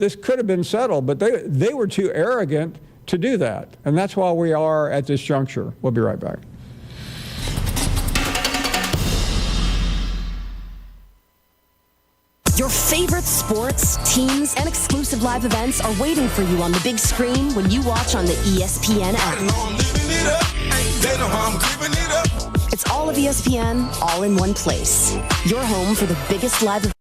this could have been settled, but they were too arrogant to do that. And that's why we are at this juncture. We'll be right back. Your favorite sports, teams, and exclusive live events are waiting for you on the big screen when you watch on the ESPN app. It's all of ESPN, all in one place. Your home for the biggest live events.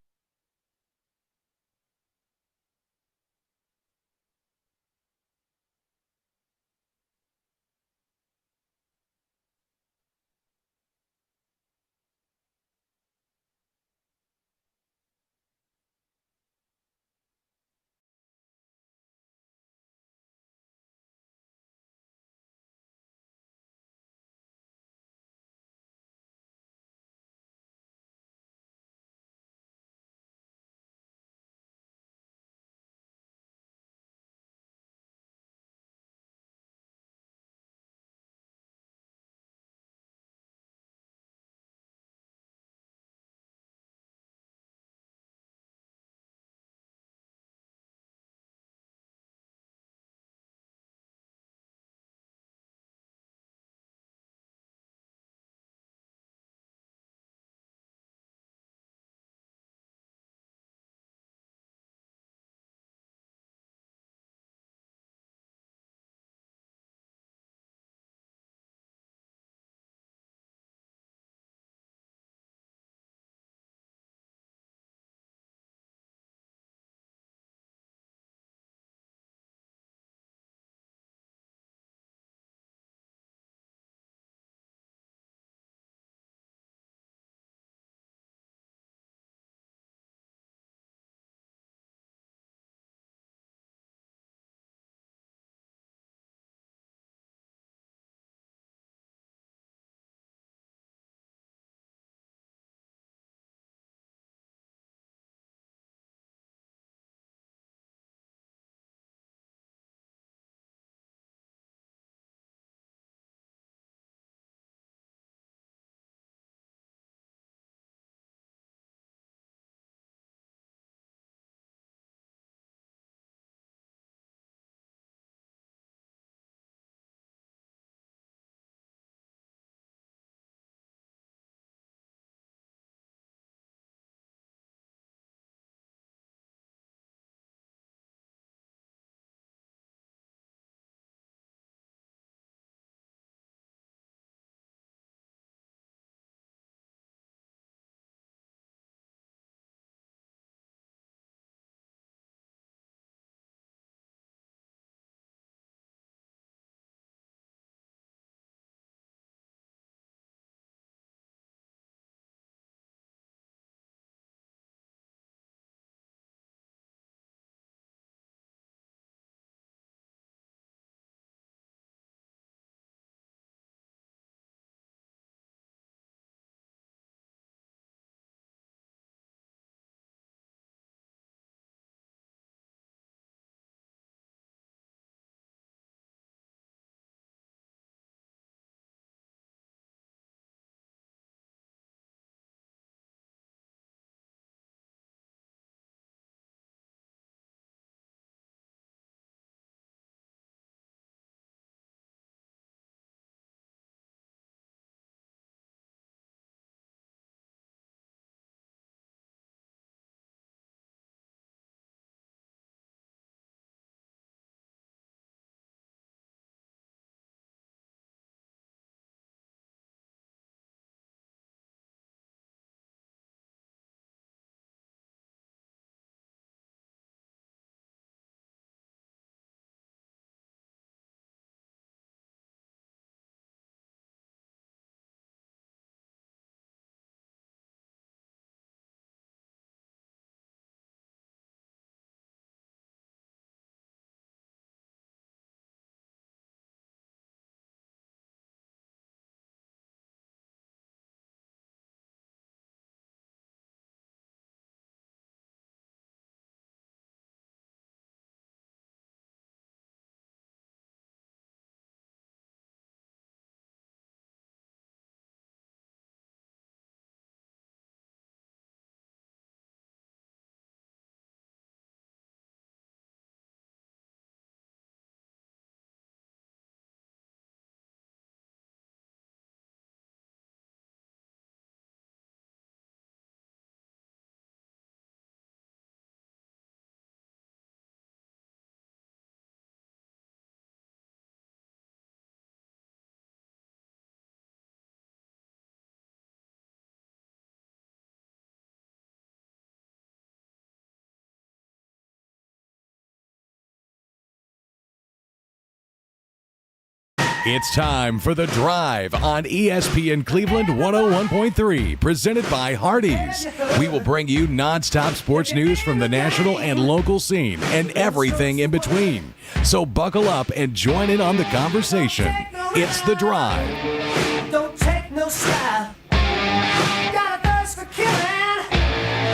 It's time for The Drive on ESPN Cleveland 101.3, presented by Hardee's. We will bring you nonstop sports news from the national and local scene and everything in between. So buckle up and join in on the conversation. It's The Drive. Don't take no slap. Got a thirst for killing.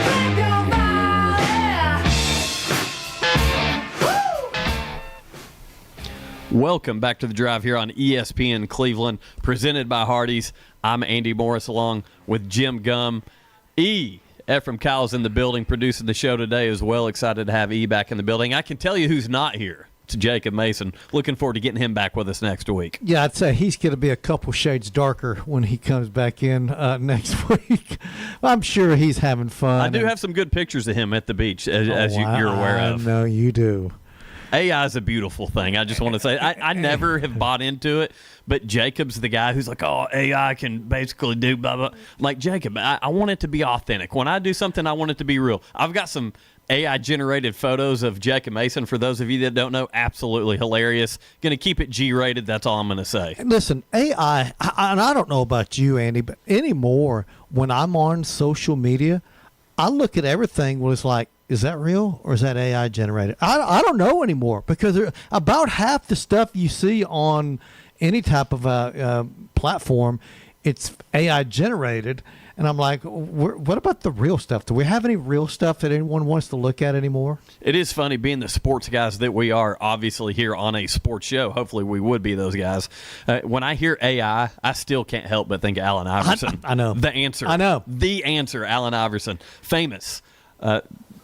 Drink your body. Woo! Welcome back to The Drive here on ESPN Cleveland, presented by Hardee's. I'm Andy Morris along with Jim Gum. Ephraim Kyle's in the building producing the show today as well. Excited to have E back in the building. I can tell you who's not here. It's Jacob Mason. Looking forward to getting him back with us next week. Yeah, I'd say he's going to be a couple shades darker when he comes back in next week. I'm sure he's having fun. I do have some good pictures of him at the beach, as you're aware of. I know you do. AI is a beautiful thing. I just want to say I never have bought into it, but Jacob's the guy who's like, oh, AI can basically do blah, blah. I'm like, Jacob, I want it to be authentic. When I do something, I want it to be real. I've got some AI-generated photos of Jacob Mason. For those of you that don't know, absolutely hilarious. Going to keep it G-rated. That's all I'm going to say. Listen, AI, and I don't know about you, Andy, but anymore, when I'm on social media, I look at everything where it's like, is that real or is that AI generated? I don't know anymore because about half the stuff you see on any type of platform, it's AI generated. And I'm like, what about the real stuff? Do we have any real stuff that anyone wants to look at anymore? It is funny being the sports guys that we are, obviously here on a sports show. Hopefully we would be those guys. When I hear AI, I still can't help but think of Allen Iverson. I know. The answer. I know. The answer, Allen Iverson. Famous.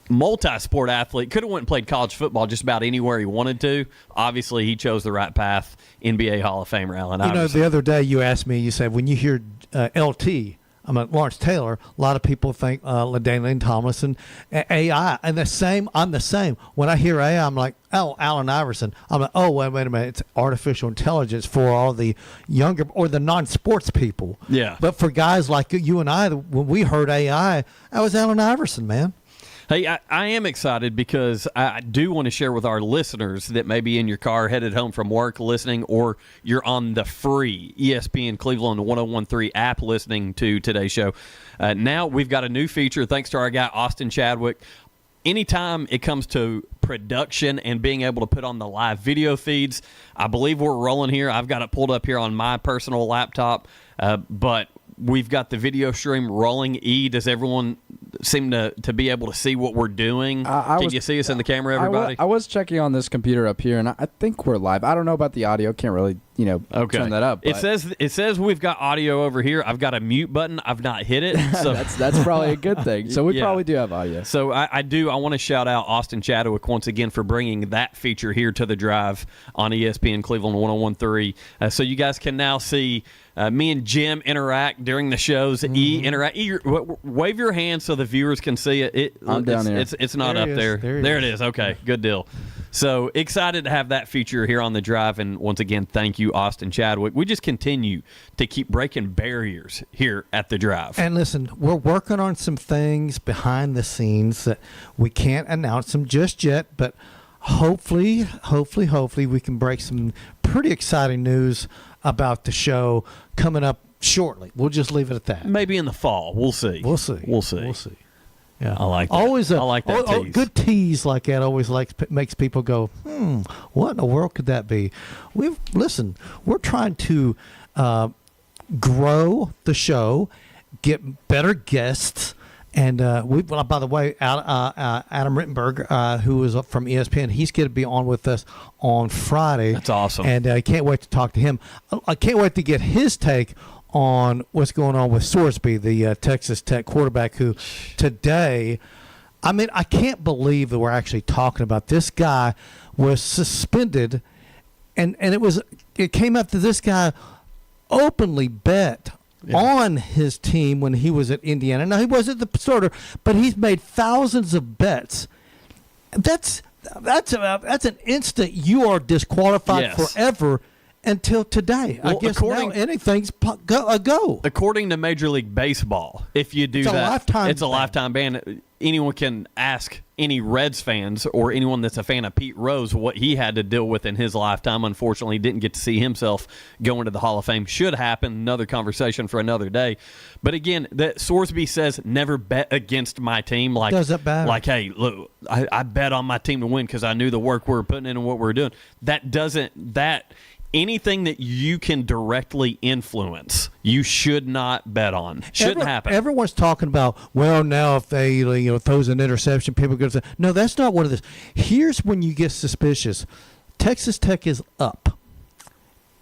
Multi-sport athlete. Could have went and played college football just about anywhere he wanted to. Obviously, he chose the right path. NBA Hall of Famer Allen Iverson. You know, the other day you asked me, you said, when you hear LT, Lawrence Taylor, a lot of people think LaDainian Tomlinson, AI, and I'm the same. When I hear AI, I'm like, oh, Allen Iverson. I'm like, oh, wait a minute, it's artificial intelligence for all the younger or the non-sports people. Yeah. But for guys like you and I, when we heard AI, that was Allen Iverson, man. Hey, I am excited because I do want to share with our listeners that may be in your car headed home from work listening, or you're on the free ESPN Cleveland 101.3 app listening to today's show. Now we've got a new feature thanks to our guy Austin Chadwick. Anytime it comes to production and being able to put on the live video feeds, I believe we're rolling here. I've got it pulled up here on my personal laptop, but we've got the video stream rolling. Does everyone seem to be able to see what we're doing? Can you see us in the camera, everybody? I was checking on this computer up here, and I think we're live. I don't know about the audio. Can't really, turn that up. It says we've got audio over here. I've got a mute button. I've not hit it. So that's probably a good thing. So we probably do have audio. So I want to shout out Austin Chadwick once again for bringing that feature here to the Drive on ESPN Cleveland 101.3. So you guys can now see me and Jim interact during the shows. Interact. Wave your hand so the viewers can see it. I'm down here. It's not up there. There it is. Okay, good deal. So excited to have that feature here on the Drive, and once again, thank you, Austin Chadwick. We just continue to keep breaking barriers here at the Drive. And listen, we're working on some things behind the scenes that we can't announce them just yet, but hopefully we can break some pretty exciting news about the show coming up shortly. We'll just leave it at that. Maybe in the fall. We'll see. We'll see. Yeah, I like that. I like that tease. Good tease like that always makes people go, what in the world could that be? We're trying to grow the show, get better guests, and by the way, Adam Rittenberg, who is from ESPN, he's going to be on with us on Friday. That's awesome. And I can't wait to talk to him. I can't wait to get his take on what's going on with Sorsby, the Texas Tech quarterback, who today, I can't believe that we're actually talking about this guy was suspended, and it came up that this guy openly bet on his team when he was at Indiana. Now, he wasn't the starter, but he's made thousands of bets. That's an instant you are disqualified forever. Until today. Well, I guess now anything's a go. According to Major League Baseball, if you do that, it's a lifetime ban. Anyone can ask any Reds fans or anyone that's a fan of Pete Rose what he had to deal with in his lifetime. Unfortunately, he didn't get to see himself go into the Hall of Fame. Should happen. Another conversation for another day. But again, that Sorsby says never bet against my team. Like, does it matter? Like, hey, look, I bet on my team to win because I knew the work we were putting in and what we were doing. Anything that you can directly influence, you should not bet on. Shouldn't happen. Everyone's talking about, well, now if they throws an interception, people go, no, that's not what it is. Here's when you get suspicious. Texas Tech is up,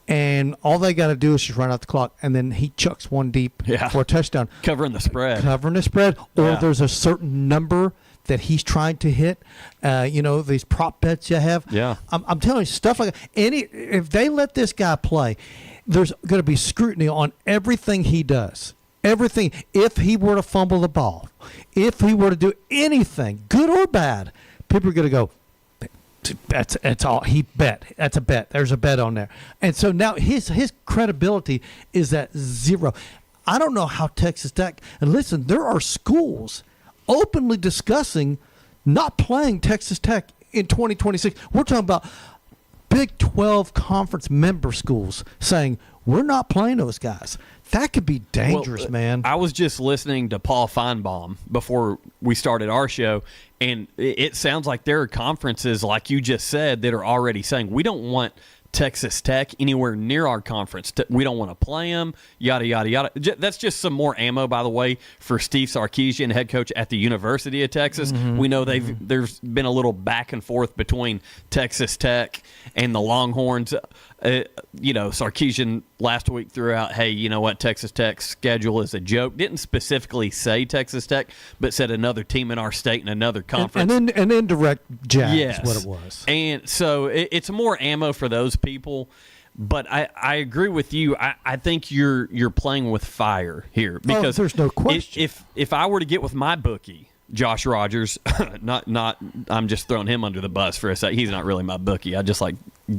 and all they got to do is just run out the clock, and then he chucks one deep for a touchdown. Covering the spread. Or there's a certain number that he's trying to hit, these prop bets you have. Yeah. I'm telling you, stuff like that. If they let this guy play, there's going to be scrutiny on everything he does. Everything. If he were to fumble the ball, if he were to do anything, good or bad, people are going to go, that's all. He bet. That's a bet. There's a bet on there. And so now his credibility is at zero. I don't know how Texas Tech, and listen, there are schools openly discussing not playing Texas Tech in 2026. We're talking about Big 12 conference member schools saying, we're not playing those guys. That could be dangerous, man. I was just listening to Paul Feinbaum before we started our show, and it sounds like there are conferences, like you just said, that are already saying, we don't want Texas Tech anywhere near our conference. We don't want to play them, yada, yada, yada. That's just some more ammo, by the way, for Steve Sarkisian, head coach at the University of Texas. Mm-hmm. We know there's been a little back and forth between Texas Tech and the Longhorns. Sarkisian last week threw out, hey, you know what, Texas Tech's schedule is a joke. Didn't specifically say Texas Tech, but said another team in our state and another conference. And indirect jab yes. is what it was. And so it's more ammo for those people. But I agree with you. I think you're playing with fire here because there's no question. If I were to get with my bookie, Josh Rogers, not I'm just throwing him under the bus for a sec. He's not really my bookie. I just like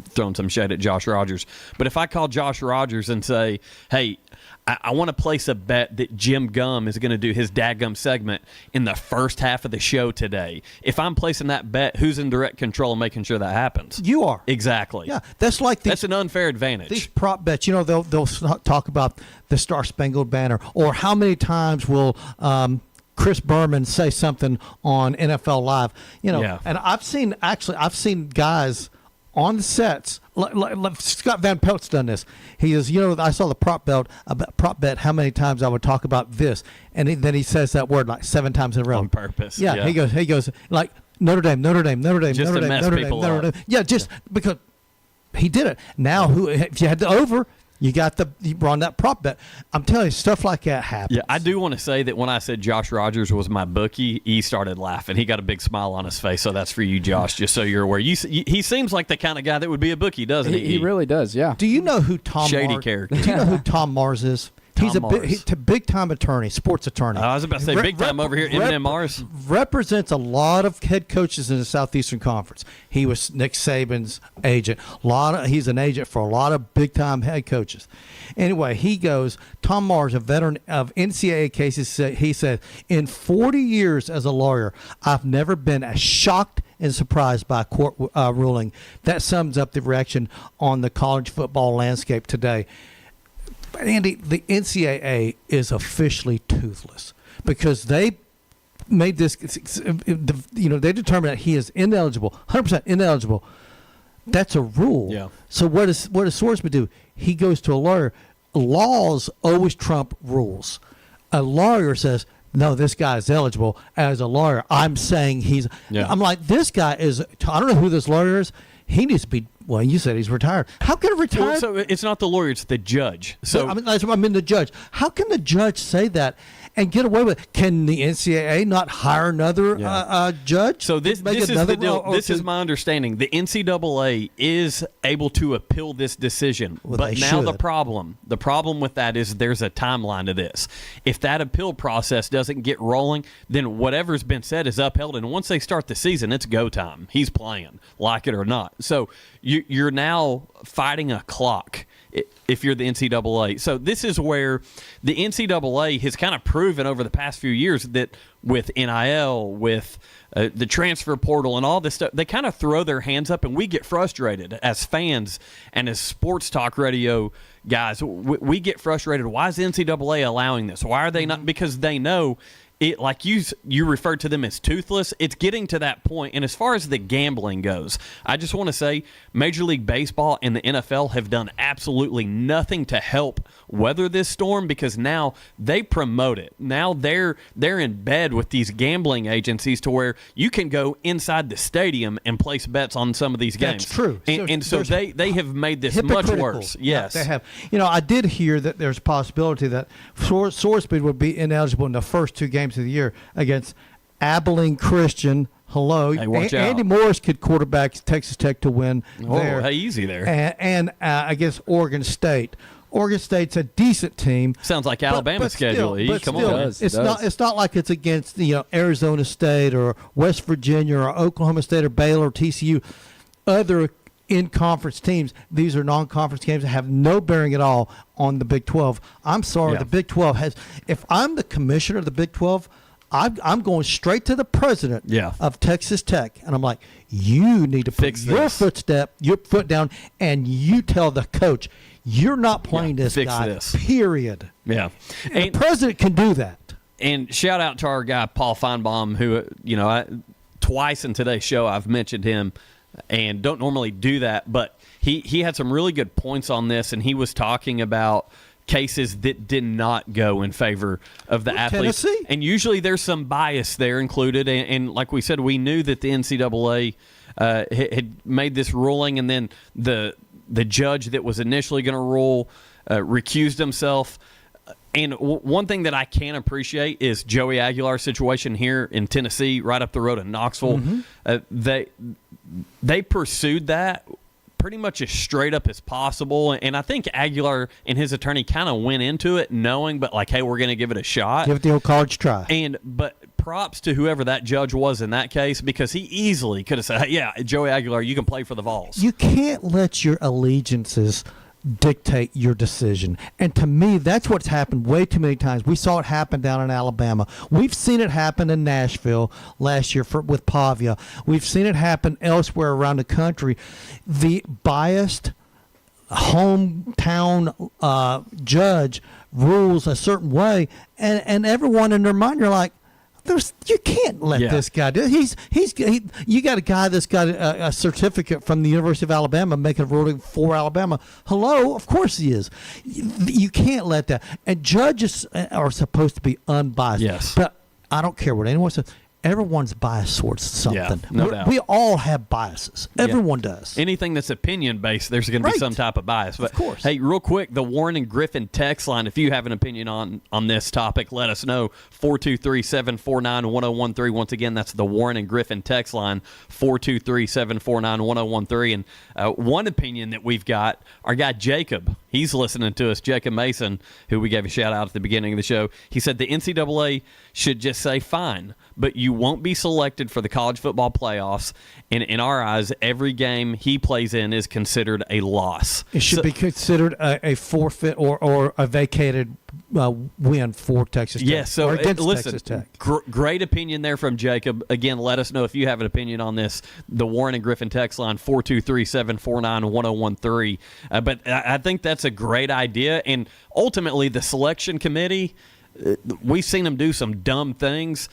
throwing some shade at Josh Rogers. But if I call Josh Rogers and say, hey, I want to place a bet that Jim Gum is going to do his dadgum segment in the first half of the show today. If I'm placing that bet, who's in direct control of making sure that happens? You are. Exactly. Yeah, that's an unfair advantage. These prop bets, they'll talk about the Star Spangled Banner or how many times will Chris Berman say something on NFL Live. And I've seen guys on the sets. Like Scott Van Pelt's done this. He is, I saw the prop bet. How many times I would talk about this, and then he says that word like 7 times in a row on purpose. Yeah, he goes like Notre Dame. Just to mess people up. Yeah, just because he did it. Now, if you had the over, you run that prop bet. I'm telling you, stuff like that happens. Yeah, I do want to say that when I said Josh Rogers was my bookie, he started laughing. He got a big smile on his face, so that's for you, Josh, just so you're aware. He seems like the kind of guy that would be a bookie, doesn't he? He really does, yeah. Do you know who Tom Shady character. Do you know who Tom Mars is? He's Mars. a big-time attorney, sports attorney. I was about to say big time over here, Eminem Mars. Represents a lot of head coaches in the Southeastern Conference. He was Nick Saban's agent. He's an agent for a lot of big-time head coaches. Anyway, Tom Mars, a veteran of NCAA cases, he said, in 40 years as a lawyer, I've never been as shocked and surprised by a court ruling. That sums up the reaction on the college football landscape today. But Andy, the NCAA is officially toothless because they made this, they determined that he is ineligible, 100% ineligible. That's a rule. Yeah. So what does Sorsby do? He goes to a lawyer. Laws always trump rules. A lawyer says, no, this guy is eligible. As a lawyer, I'm saying I'm like, this guy is, I don't know who this lawyer is. He needs to be, well, you said he's retired. How can a retired? Well, so it's not the lawyer, it's the judge. So I mean the judge. How can the judge say that and get away with it? Can the NCAA not hire another judge? So this is the deal. This is my understanding. The NCAA is able to appeal this decision, but now the problem with that is there's a timeline to this. If that appeal process doesn't get rolling, then whatever's been said is upheld, and once they start the season, it's go time. He's playing, like it or not. So you're now fighting a clock if you're the NCAA. So this is where the NCAA has kind of proven over the past few years that with NIL, with the transfer portal and all this stuff, they kind of throw their hands up, and we get frustrated as fans and as sports talk radio guys. We get frustrated. Why is the NCAA allowing this? Why are they not? Because they know it, like you referred to them as toothless. It's getting to that point. And as far as the gambling goes, I just want to say Major League Baseball and the NFL have done absolutely nothing to help weather this storm, because now they promote it. Now they're in bed with these gambling agencies to where you can go inside the stadium and place bets on some of these games. That's true. And so they have made this much worse. Yes. They have. I did hear that there's a possibility that SourceSpeed would be ineligible in the first 2 games of the year against Abilene Christian. Hello. Hey, watch out. Andy Morris could quarterback Texas Tech to win there. Hey, easy there. And I guess Oregon State. Oregon State's a decent team. Sounds like Alabama's schedule. Come on. It's not like it's against Arizona State or West Virginia or Oklahoma State or Baylor or TCU. Other in-conference teams. These are non-conference games that have no bearing at all on the Big 12. I'm sorry, the Big 12 has. If I'm the commissioner of the Big 12, I'm going straight to the president of Texas Tech, and I'm like, you need to put your foot down, and you tell the coach, you're not playing this guy. Period. Yeah, and the president can do that. And shout out to our guy Paul Feinbaum, who twice in today's show I've mentioned him, and don't normally do that, but he had some really good points on this, and he was talking about cases that did not go in favor of the athletes. Tennessee? And usually there's some bias there included, and like we said, we knew that the NCAA had made this ruling, and then the judge that was initially going to rule recused himself. And one thing that I can appreciate is Joey Aguilar's situation here in Tennessee, right up the road in Knoxville. Mm-hmm. They pursued that pretty much as straight up as possible, and I think Aguilar and his attorney kind of went into it knowing, but like, hey, we're going to give it a shot. Give it the old college try. But props to whoever that judge was in that case, because he easily could have said, hey, yeah, Joey Aguilar, you can play for the Vols. You can't let your allegiances dictate your decision. And to me, that's what's happened way too many times. We saw it happen down in Alabama. We've seen it happen in Nashville last year with Pavia. We've seen it happen elsewhere around the country. The biased hometown judge rules a certain way, and everyone in their mind, you're like, you can't let this guy do it. You got a guy that's got a certificate from the University of Alabama making a ruling for Alabama. Hello, of course he is. You can't let that. And judges are supposed to be unbiased. Yes. But I don't care what anyone says. Everyone's biased towards something. Yeah, no doubt. We all have biases. Everyone does. Anything that's opinion-based, there's going to be some type of bias. But, of course. Hey, real quick, the Warren and Griffin text line, if you have an opinion on this topic, let us know. 423-749-1013. Once again, that's the Warren and Griffin text line, 423-749-1013. And one opinion that we've got, our guy Jacob, he's listening to us, Jacob Mason, who we gave a shout-out at the beginning of the show. He said the NCAA should just say, fine, but you won't be selected for the college football playoffs. And in our eyes, every game he plays in is considered a loss. It should be considered a forfeit or a vacated win for Texas Tech. Yes, so listen, Texas Tech. Great opinion there from Jacob. Again, let us know if you have an opinion on this. The Warren and Griffin text line, 423-749-1013. But I think that's a great idea. And ultimately, the selection committee, we've seen them do some dumb things,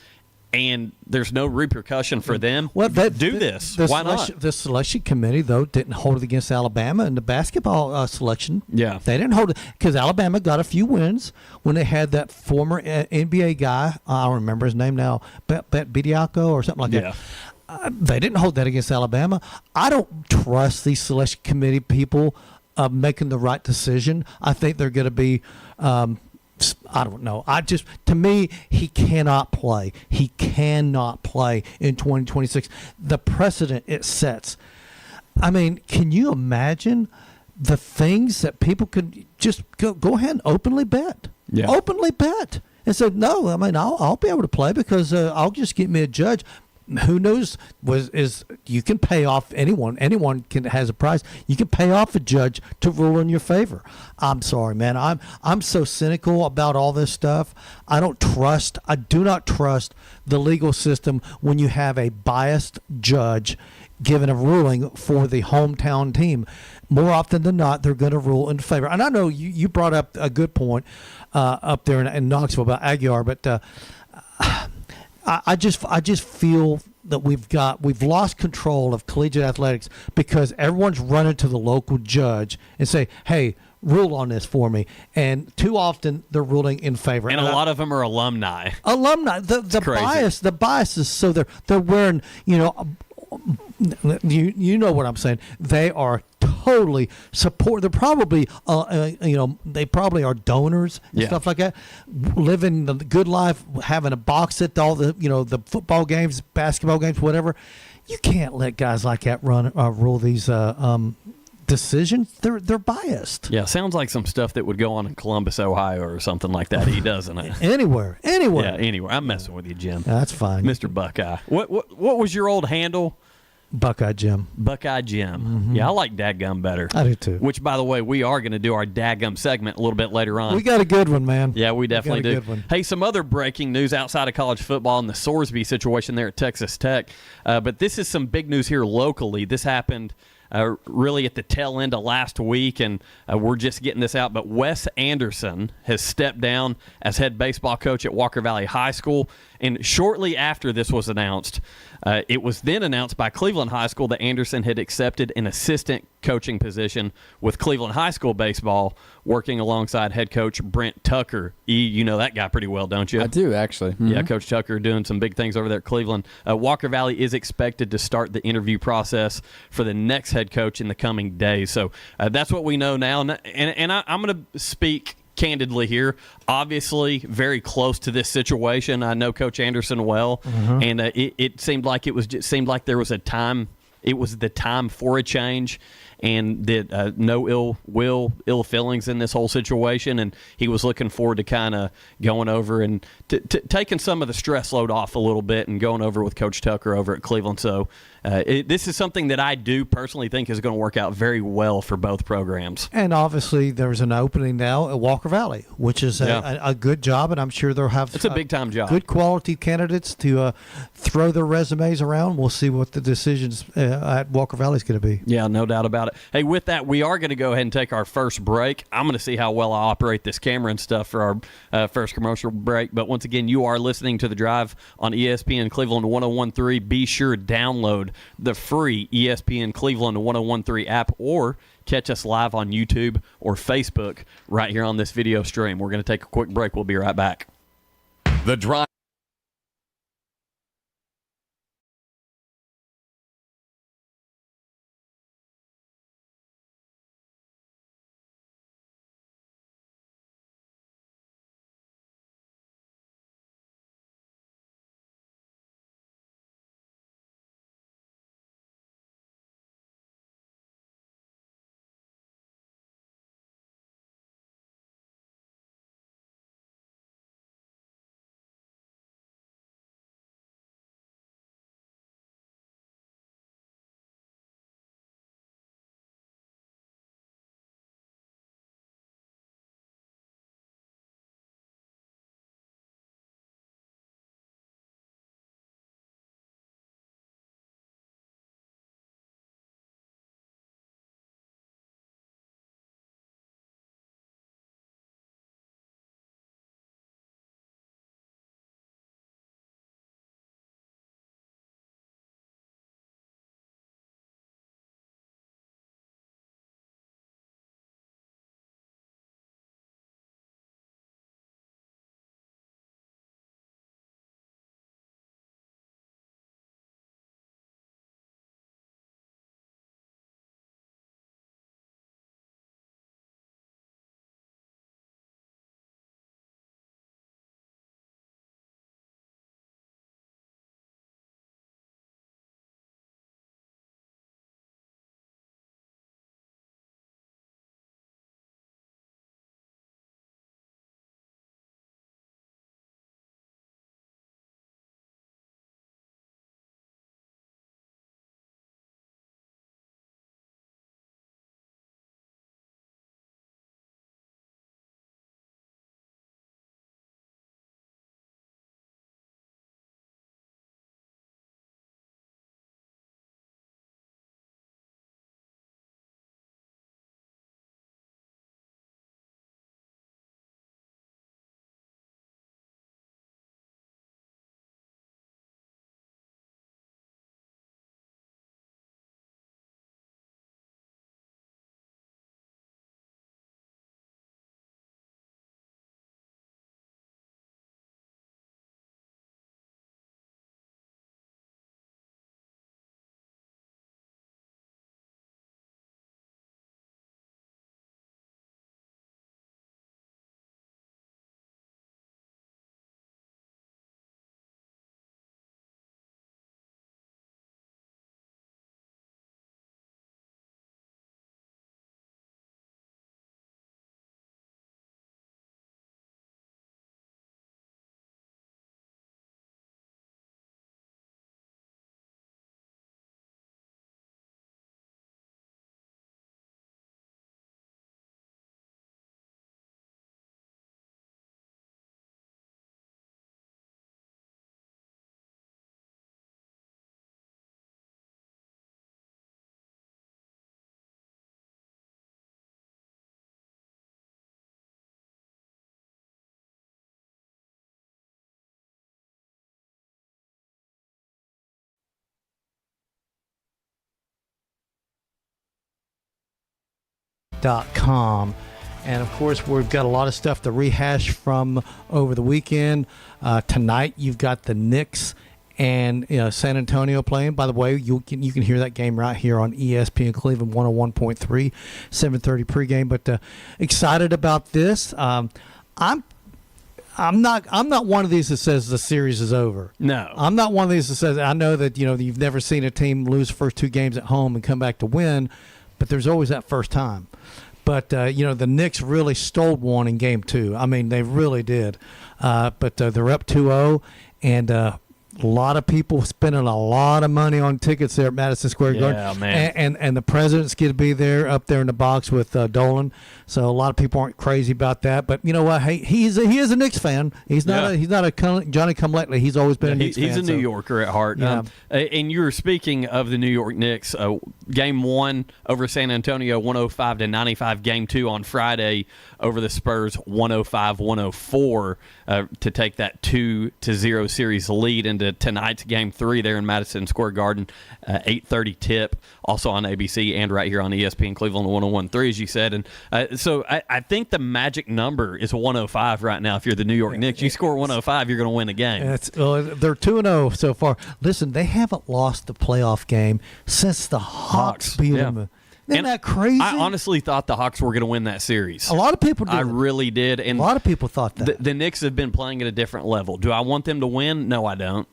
and there's no repercussion for them. Well, this. Why not? The selection committee, though, didn't hold it against Alabama in the basketball selection. Yeah. They didn't hold it because Alabama got a few wins when they had that former NBA guy. I don't remember his name now, Bet Bidiaco or something like that. They didn't hold that against Alabama. I don't trust these selection committee people making the right decision. I think they're going to be I don't know. To me, he cannot play. He cannot play in 2026. The precedent it sets. I mean, can you imagine the things that people could just go ahead and openly bet? Yeah. Openly bet. And said, no, I mean, I'll be able to play because I'll just get me a judge. who knows? Is you can pay off anyone. Anyone has a price. You can pay off a judge to rule in your favor. I'm sorry, man. I'm so cynical about all this stuff. I do not trust the legal system when you have a biased judge giving a ruling for the hometown team. More often than not, they're going to rule in favor. And I know you brought up a good point up there in Knoxville about Aguiar, but I just feel that we've lost control of collegiate athletics because everyone's running to the local judge and say, "Hey, rule on this for me." And too often they're ruling in favor. And a lot of them are alumni. The bias is so they're wearing, you know what I'm saying. They are totally support. They're probably they probably are donors and stuff like that, living the good life, having a box at all the the football games, basketball games, whatever. You can't let guys like that rule these decisions. They're biased. Yeah, sounds like some stuff that would go on in Columbus, Ohio, or something like that. He doesn't it? Anywhere. Yeah, anywhere. I'm messing with you, Jim. That's fine, Mr. Buckeye. What was your old handle? Buckeye Jim. Buckeye Jim. Mm-hmm. Yeah, I like Dadgum better. I do too. Which, by the way, we are going to do our Dadgum segment a little bit later on. We got a good one, man. Yeah, we definitely do. Good one. Hey, some other breaking news outside of college football and the Sorsby situation there at Texas Tech. But this is some big news here locally. This happened really at the tail end of last week, and we're just getting this out. But Wes Anderson has stepped down as head baseball coach at Walker Valley High School. And shortly after this was announced, it was then announced by Cleveland High School that Anderson had accepted an assistant coaching position with Cleveland High School baseball, working alongside head coach Brent Tucker. You know that guy pretty well, don't you? I do, actually. Mm-hmm. Yeah, Coach Tucker doing some big things over there at Cleveland. Walker Valley is expected to start the interview process for the next head coach in the coming days. So that's what we know now. And I'm going to speak candidly here. Obviously, very close to this situation. I know Coach Anderson well, and it seemed like there was a time. It was the time for a change, and that no ill feelings in this whole situation. And he was looking forward to kind of going over and taking some of the stress load off a little bit and going over with Coach Tucker over at Cleveland. So this is something that I do personally think is going to work out very well for both programs. And obviously, there's an opening now at Walker Valley, which is a good job, and I'm sure they'll have it's a big-time job. Good quality candidates to throw their resumes around. We'll see what the decisions at Walker Valley is going to be. Yeah, no doubt about it. Hey, with that, we are going to go ahead and take our first break. I'm going to see how well I operate this camera and stuff for our first commercial break. But once again, you are listening to The Drive on ESPN Cleveland 101.3. Be sure to download the free ESPN Cleveland 101.3 app, or catch us live on YouTube or Facebook right here on this video stream. We're going to take a quick break. We'll be right back. The Drive. ESPN.com. And, of course, we've got a lot of stuff to rehash from over the weekend. Tonight, you've got the Knicks and San Antonio playing. By the way, you can hear that game right here on ESPN Cleveland 101.3, 7:30 pregame. But excited about this. I'm not one of these that says the series is over. No. I'm not one of these that says, I know that you've never seen a team lose the first 2 games at home and come back to win, but there's always that first time. But, the Knicks really stole one in game 2. I mean, they really did. But they're up 2-0, and a lot of people spending a lot of money on tickets there at Madison Square Garden. Yeah, man. And the president's going to be there up there in the box with Dolan. So a lot of people aren't crazy about that. But you know what? Hey, he is a Knicks fan. He's not a Johnny come lately. He's always been a Knicks fan. He's a New Yorker at heart. Yeah. And you were speaking of the New York Knicks. Game 1 over San Antonio, 105-95. Game 2 on Friday over the Spurs, 105-104 to take that 2-0 series lead into tonight's Game 3 there in Madison Square Garden, 8:30 tip, also on ABC and right here on ESPN Cleveland 101.3, as you said. And so I think the magic number is 105 right now. If you're the New York Knicks, you score 105, you're going to win the game. They're 2-0 so far. Listen, they haven't lost the playoff game since the Hawks beat them. Isn't that crazy? I honestly thought the Hawks were going to win that series. A lot of people did. I really did. And a lot of people thought that. The Knicks have been playing at a different level. Do I want them to win? No, I don't.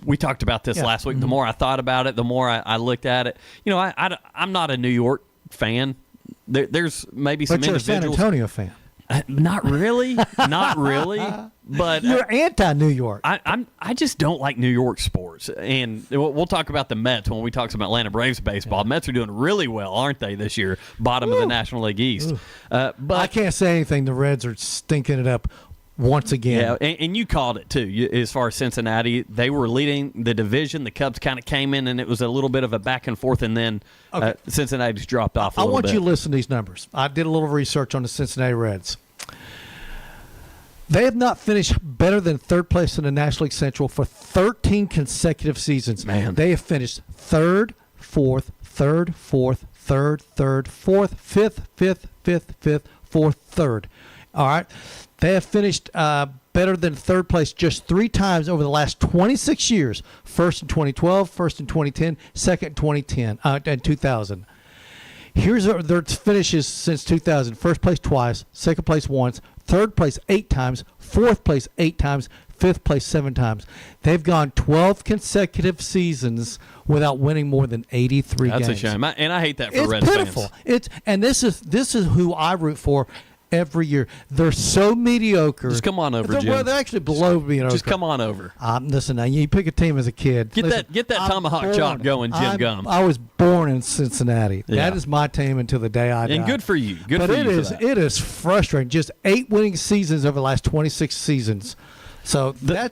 We talked about this last week. The more I thought about it, the more I looked at it. I'm not a New York fan. There's maybe some individuals. But you're a San Antonio fan. Not really. Not really. But you're anti-New York. I just don't like New York sports, and we'll talk about the Mets when we talk some Atlanta Braves baseball. Yeah. The Mets are doing really well, aren't they, this year? Bottom of the National League East. But I can't say anything. The Reds are stinking it up once again. Yeah, and you called it too. As far as Cincinnati, they were leading the division. The Cubs kind of came in, and it was a little bit of a back and forth, and then Cincinnati's dropped off a little bit. I want you to listen to these numbers. I did a little research on the Cincinnati Reds. They have not finished better than third place in the National League Central for 13 consecutive seasons. Man. They have finished third, fourth, third, fourth, fifth, fourth, third. All right. They have finished better than third place just 3 times over the last 26 years. First in 2012, first in 2010, second in 2010 and 2000. Here's their finishes since 2000. First place twice, second place once, third place 8 times, fourth place 8 times, fifth place 7 times. They've gone 12 consecutive seasons without winning more than 83 games. That's a shame. And I hate that for Reds pitiful. fans. This is who I root for every year. They're so mediocre. Just come on over, Jim. Well, they're actually below mediocre. Just come on over. Listen, now you pick a team as a kid. Get that tomahawk chop going, Jim Gum. I was born in Cincinnati. Yeah. That is my team until the day I die. And good for you. But it is frustrating. Just 8 winning seasons over the last 26 seasons. So they're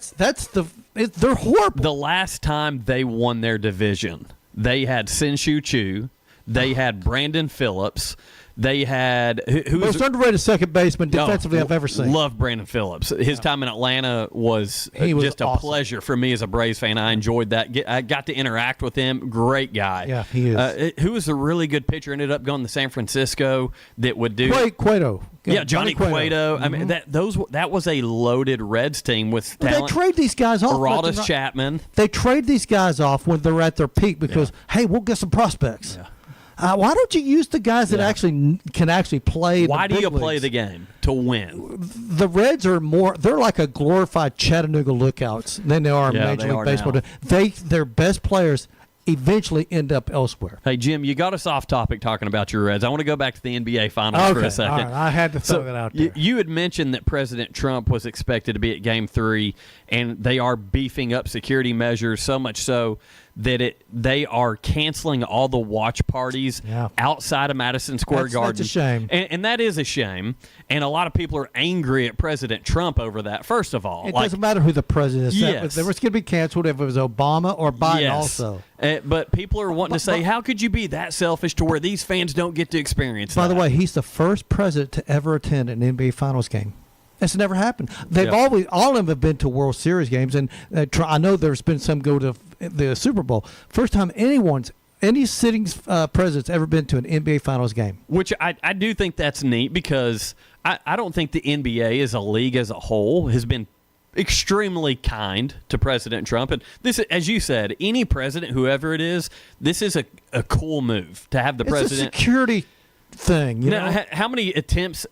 horrible. The last time they won their division, they had Sin-Shu Chu. They had Brandon Phillips. They had most underrated second baseman defensively I've ever seen. Love Brandon Phillips. His time in Atlanta was just a awesome. pleasure for me as a Braves fan. I enjoyed that. I got to interact with him. Great guy. Yeah, he is. Who was a really good pitcher? Ended up going to San Francisco. That would do Cueto. Yeah, Johnny Cueto. I mean that was a loaded Reds team with talent. They trade these guys off. Aroldis Chapman. They trade these guys off when they're at their peak because hey, we'll get some prospects. Yeah. Why don't you use the guys that can actually play? Why do you leagues? play the game? To win. The Reds are they're like a glorified Chattanooga Lookouts than they are Major League Baseball. Now. Their best players eventually end up elsewhere. Hey, Jim, you got us off topic talking about your Reds. I want to go back to the NBA Finals for a second. All right. I had to throw that out there. You had mentioned that President Trump was expected to be at Game 3, and they are beefing up security measures so much so that they are canceling all the watch parties outside of Madison Square Garden. That's a shame. And that is a shame. And a lot of people are angry at President Trump over that, first of all. It doesn't matter who the president is. Yes. They were going to be canceled if it was Obama or Biden also. But people are wanting to say, how could you be that selfish to where these fans don't get to experience By that? the way, he's the first president to ever attend an NBA Finals game. That's never happened. They've all of them have been to World Series games, and I know there's been some go to the Super Bowl. First time anyone's any sitting president's ever been to an NBA Finals game. Which I do think that's neat because I don't think the NBA as a league as a whole has been extremely kind to President Trump. And this, as you said, any president, whoever it is, this is a cool move to have the president. It's a security thing. You know? How many attempts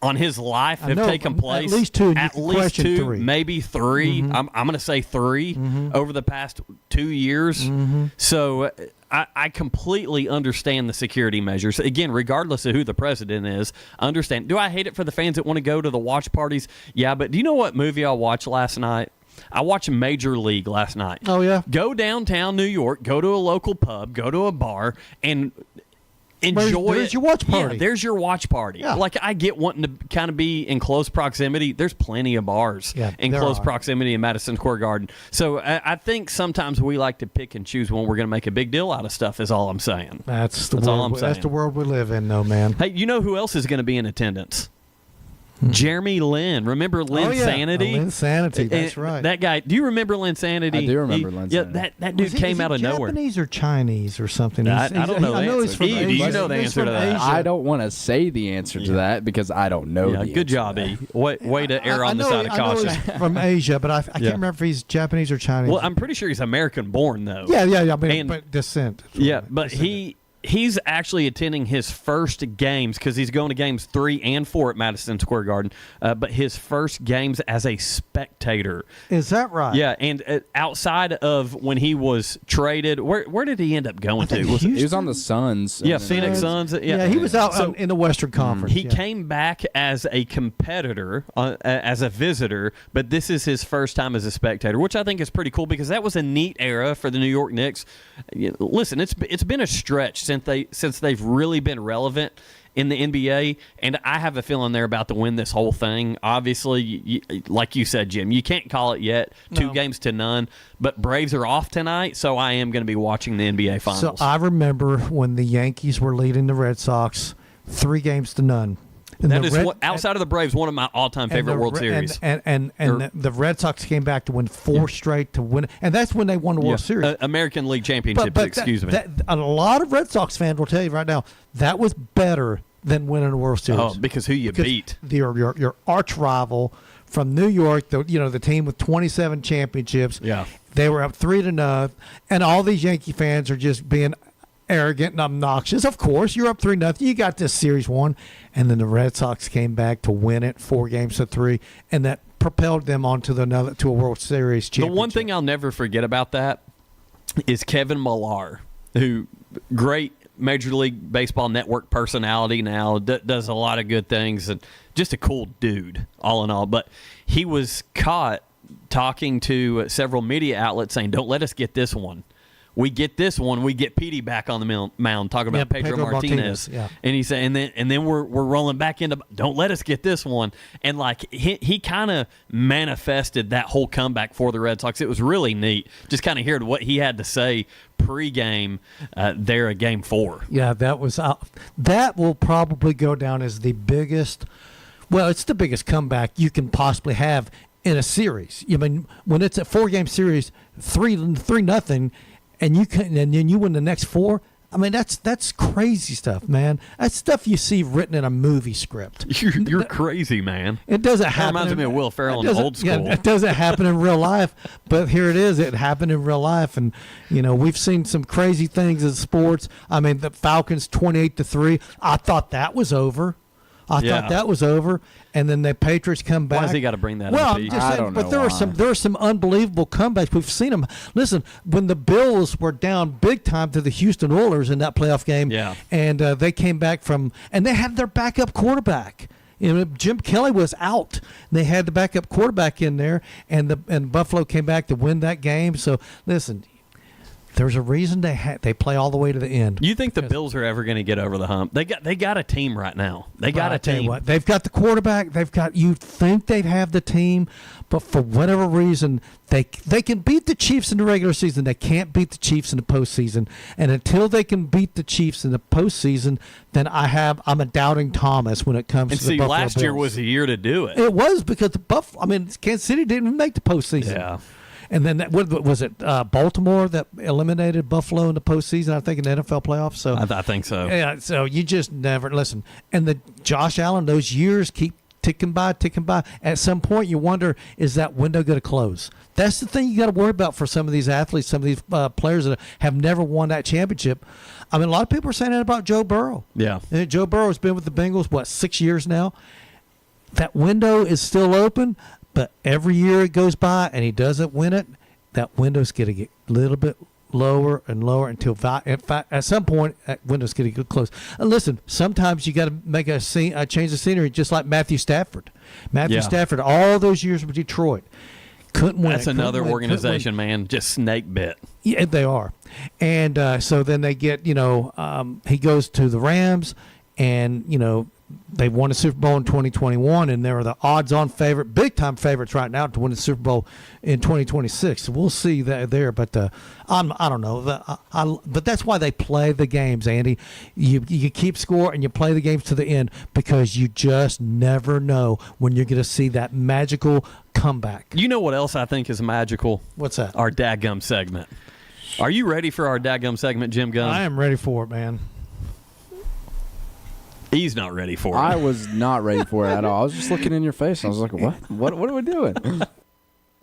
on his life have know, taken place? At least two. At least two, three. maybe three. I'm going to say 3 over the past 2 years. So I completely understand the security measures. Again, regardless of who the president is, understand. Do I hate it for the fans that want to go to the watch parties? Yeah, but do you know what movie I watched last night? I watched Major League last night. Oh, yeah? Go downtown New York, go to a local pub, go to a bar, and enjoy there's your watch party. Yeah, there's your watch party. Yeah. Like, I get wanting to kind of be in close proximity. There's plenty of bars in close proximity in Madison Square Garden. So I think sometimes we like to pick and choose when we're going to make a big deal out of stuff, is all I'm saying. That's all I'm saying. That's the world we live in, though, man. Hey, you know who else is going to be in attendance? Jeremy Lin. Remember Lin Sanity? Lin Sanity, that's right. That guy. Do you remember Lin Sanity? I do remember Lin Sanity. Yeah, that dude came out of nowhere. Japanese or Chinese or something? I don't know. I know he's from E, Asia. do you know the He's answer from to that? Asia. I don't want to say the answer to that because I don't know. Yeah, the good answer job, to E. that. Way to err on the know- side of I know caution. he's from Asia, but I can't remember if he's Japanese or Chinese. Well, I'm pretty sure he's American-born, though. yeah. I mean, And- but descent. Yeah, but he's actually attending his first games because he's going to games 3 and 4 at Madison Square Garden. But his first games as a spectator. Is that right? Yeah, and outside of when he was traded, where did he end up going to? Was He was on the Suns. yeah, and then- Phoenix Suns. Yeah, he was out So- in the Western Conference. He came back as a competitor, as a visitor, but this is his first time as a spectator, which I think is pretty cool because that was a neat era for the New York Knicks. Listen, it's been a stretch since they've really been relevant in the NBA, and I have a feeling they're about to win this whole thing. Obviously, like you said, Jim, you can't call it yet. 2 games to none, but Braves are off tonight, so I am going to be watching the NBA Finals. So I remember when the Yankees were leading the Red Sox 3 games to none. And that the is outside of the Braves, one of my all-time favorite World Series. And the Red Sox came back to win 4 straight to win, and that's when they won the World Series. American League Championships, But excuse me. a lot of Red Sox fans will tell you right now that was better than winning a World Series. Oh, because who you beat. Your arch rival from New York, the team with 27 championships. Yeah. They were up 3-0, and all these Yankee fans are just being arrogant and obnoxious. Of course, you're up 3-0. You got this series won, and then the Red Sox came back to win it 4 games to 3, and that propelled them on to a World Series championship. The one thing I'll never forget about that is Kevin Millar, who great Major League Baseball Network personality now, does a lot of good things, and just a cool dude, all in all. But he was caught talking to several media outlets saying, "Don't let us get this one. We get this one, we get Petey back on the mound." Talking about Pedro Martinez. Yeah. And he said, and then we're rolling back into, "Don't let us get this one." And like he kind of manifested that whole comeback for the Red Sox. It was really neat. Just kind of hearing what he had to say pregame there at Game 4. Yeah, that will probably go down as the biggest. Well, it's the biggest comeback you can possibly have in a series. I mean, when it's a 4-game series, 3-0. And then you win the next 4. I mean, that's crazy stuff, man. That's stuff you see written in a movie script. You're crazy, man. It doesn't That happen. reminds me of Will Ferrell in Old School. Yeah, it doesn't happen in real life, but here it is. It happened in real life, and we've seen some crazy things in sports. I mean, the Falcons 28-3. I thought that was over. I thought that was over, and then the Patriots come back. Why has he got to bring that well, up? I'm Pete? just I saying, don't but know there why. are some unbelievable comebacks. We've seen them. Listen, when the Bills were down big time to the Houston Oilers in that playoff game, and they came back and they had their backup quarterback. Jim Kelly was out. They had the backup quarterback in there, and Buffalo came back to win that game. So listen. There's a reason they play all the way to the end. You think the Bills are ever going to get over the hump? They got a team right now. They got a team. What, they've got the quarterback. You think they have the team, but for whatever reason, they can beat the Chiefs in the regular season. They can't beat the Chiefs in the postseason. And until they can beat the Chiefs in the postseason, then I'm a doubting Thomas when it comes to the Buffalo last year Bills. was the year to do it. It was because Kansas City didn't even make the postseason. Yeah. And then what was it? Baltimore that eliminated Buffalo in the postseason, I think, in the NFL playoffs. So I think so. Yeah. So you just never listen. And the Josh Allen, those years keep ticking by. At some point, you wonder, is that window going to close? That's the thing you got to worry about for some of these athletes, some of these players that have never won that championship. I mean, a lot of people are saying that about Joe Burrow. Yeah. And Joe Burrow's been with the Bengals, 6 years now? That window is still open, but every year it goes by and he doesn't win it, that window's going to get a little bit lower and lower until, in fact, at some point, that window's going to get close. And listen, sometimes you got to make a change of scenery, just like Matthew Stafford. Stafford, all those years with Detroit, couldn't win. That's another organization, man, just snake bit. Yeah, they are. And so then they get, he goes to the Rams, and, they won the Super Bowl in 2021, and they're the odds-on favorite, big-time favorites right now to win the Super Bowl in 2026. So we'll see that there. But I don't know. But that's why they play the games, Andy. You keep score and you play the games to the end because you just never know when you're going to see that magical comeback. You know what else I think is magical? What's that? Our dadgum segment. Are you ready for our dadgum segment, Jim Gunn? I am ready for it, man. He's not ready for it. I was not ready for it at all. I was just looking in your face. I was like, what? What are we doing?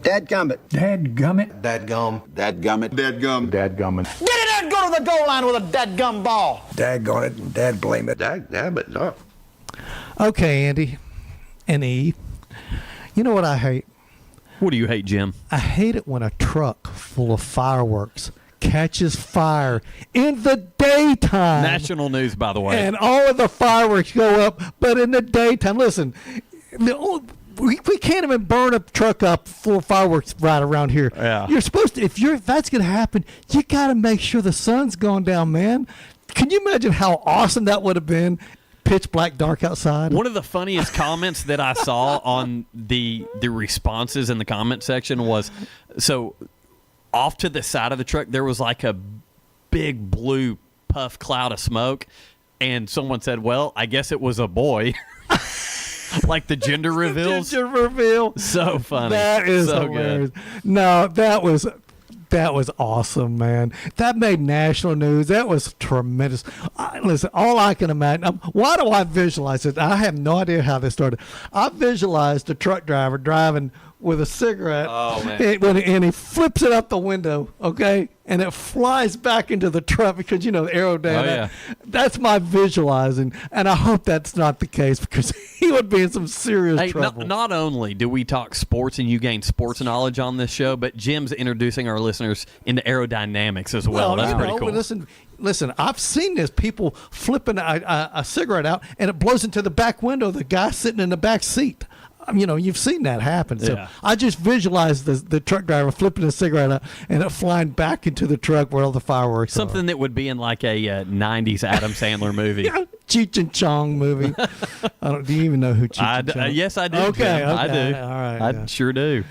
Dadgummit. Dadgummit. Dadgum. Dadgummit. Dadgum. Dadgummit. Get in there and go to the goal line with a dadgum ball. Daggone it and dad blame it. Dadgummit. No. Okay, Andy and E. You know what I hate? What do you hate, Jim? I hate it when a truck full of fireworks catches fire in the daytime. National news, by the way. And all of the fireworks go up, but in the daytime. Listen, we can't even burn a truck up full of fireworks right around here. Yeah. You're supposed to, if that's going to happen, you got to make sure the sun's gone down, man. Can you imagine how awesome that would have been? Pitch black, dark outside. One of the funniest comments that I saw on the responses in the comment section was, so off to the side of the truck, there was like a big blue puff cloud of smoke, and someone said, well, I guess it was a boy. Like the gender reveals. Gender reveal. So funny. That is so hilarious. good. No, that was awesome, man. That made national news. That was tremendous. Listen, all I can imagine. Why do I visualize it? I have no idea how this started. I visualized a truck driver driving with a cigarette. Oh, man. And he flips it up the window, okay? And it flies back into the truck because, the aerodynamic. Oh, yeah. That's my visualizing. And I hope that's not the case because he would be in some serious trouble. Not only do we talk sports and you gain sports knowledge on this show, but Jim's introducing our listeners into aerodynamics as well. That's pretty cool. Listen, I've seen this. People flipping a cigarette out, and it blows into the back window of the guy sitting in the back seat. You've seen that happen. So Yeah. I just visualized the truck driver flipping a cigarette out and it flying back into the truck where all the fireworks are. Something that would be in like a 90s Adam Sandler movie. Yeah, Cheech and Chong movie. Do you even know who Cheech and Chong? Yes, I do. Okay, Jim. I do. All right. I yeah. sure do.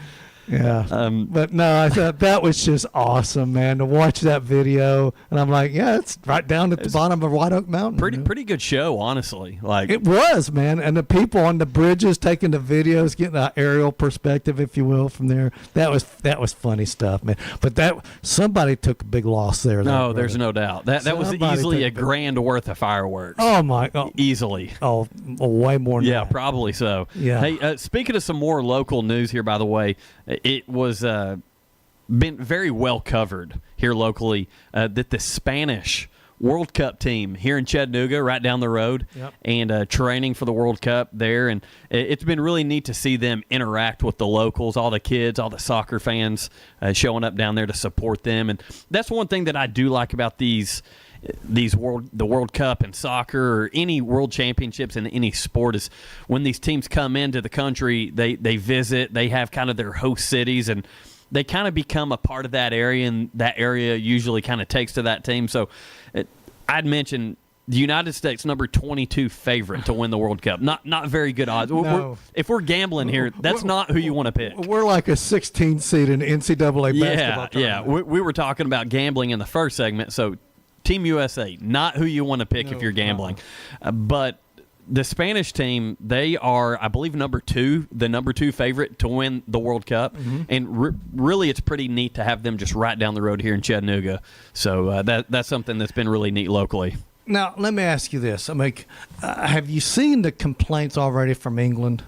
Yeah. But no, I thought that was just awesome, man, to watch that video. And I'm like, yeah, it's right down at the bottom of White Oak Mountain. Pretty good show, honestly. Like it was, man. And the people on the bridges taking the videos, getting an aerial perspective, if you will, from there. That was funny stuff, man. But somebody took a big loss there. No, there's no doubt. That was easily a grand worth of fireworks. Oh my God. Easily. Oh, way more than Yeah, that. probably so. Yeah. Hey, speaking of some more local news here, by the way, it was been very well covered here locally that the Spanish World Cup team here in Chattanooga, right down the road, Yep. and training for the World Cup there. And it's been really neat to see them interact with the locals, all the kids, all the soccer fans showing up down there to support them. And that's one thing that I do like about the World Cup in soccer or any world championships in any sport is when these teams come into the country, they visit, they have kind of their host cities, and they kind of become a part of that area, and that area usually kind of takes to that team. So I'd mention the United States number 22 favorite to win the World Cup. Not very good odds. No. If we're gambling here, that's not who you want to pick. We're like a 16 seed in NCAA basketball tournament. Yeah. We were talking about gambling in the first segment, so Team USA, not who you want to pick if you're gambling. But the Spanish team, they are, I believe, the number two favorite to win the World Cup. Mm-hmm. And really, it's pretty neat to have them just right down the road here in Chattanooga. So that's something that's been really neat locally. Now, let me ask you this. Have you seen the complaints already from England?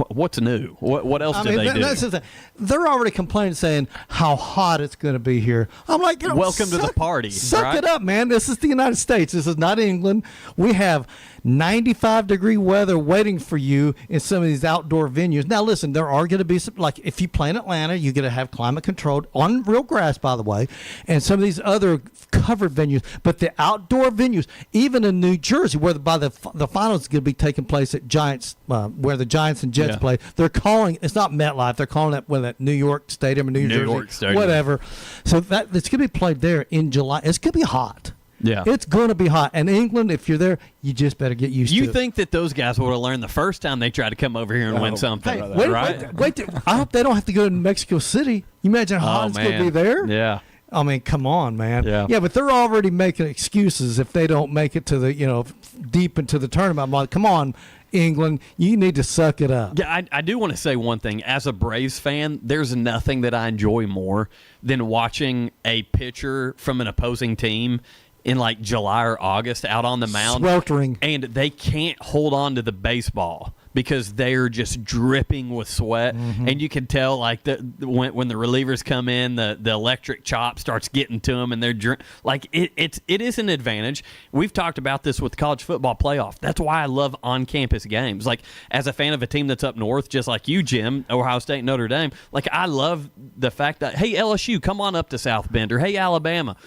What's new? What else do they do? That's the thing. They're already complaining, saying how hot it's going to be here. I'm like, welcome to the party. Suck it up, man. This is the United States. This is not England. We have 95-degree weather waiting for you in some of these outdoor venues. Now, listen, there are going to be some, like if you play in Atlanta, you're going to have climate controlled on real grass, by the way, and some of these other covered venues. But the outdoor venues, even in New Jersey, where the finals is going to be taking place at Giants, where the Giants and Jets play, they're calling it's not MetLife. They're calling it that New York Stadium or New Jersey, York Stadium. Whatever. So it's going to be played there in July. It's going to be hot. Yeah. It's going to be hot. And England, if you're there, you just better get used to it. You think that those guys would have learned the first time they tried to come over here and win something, Hey, right? Wait, I hope they don't have to go to Mexico City. You imagine how hot it's going to be there? Yeah. I mean, come on, man. Yeah. But they're already making excuses if they don't make it to the, deep into the tournament. I'm like, come on, England, you need to suck it up. Yeah, I do want to say one thing. As a Braves fan, there's nothing that I enjoy more than watching a pitcher from an opposing team in like July or August out on the mound. Sweltering. And they can't hold on to the baseball because they're just dripping with sweat. Mm-hmm. And you can tell like when the relievers come in, the electric chop starts getting to them and they're it is an advantage. We've talked about this with college football playoff. That's why I love on-campus games. Like as a fan of a team that's up north, just like you, Jim, Ohio State, Notre Dame, like I love the fact that, hey, LSU, come on up to South Bend, or hey, Alabama.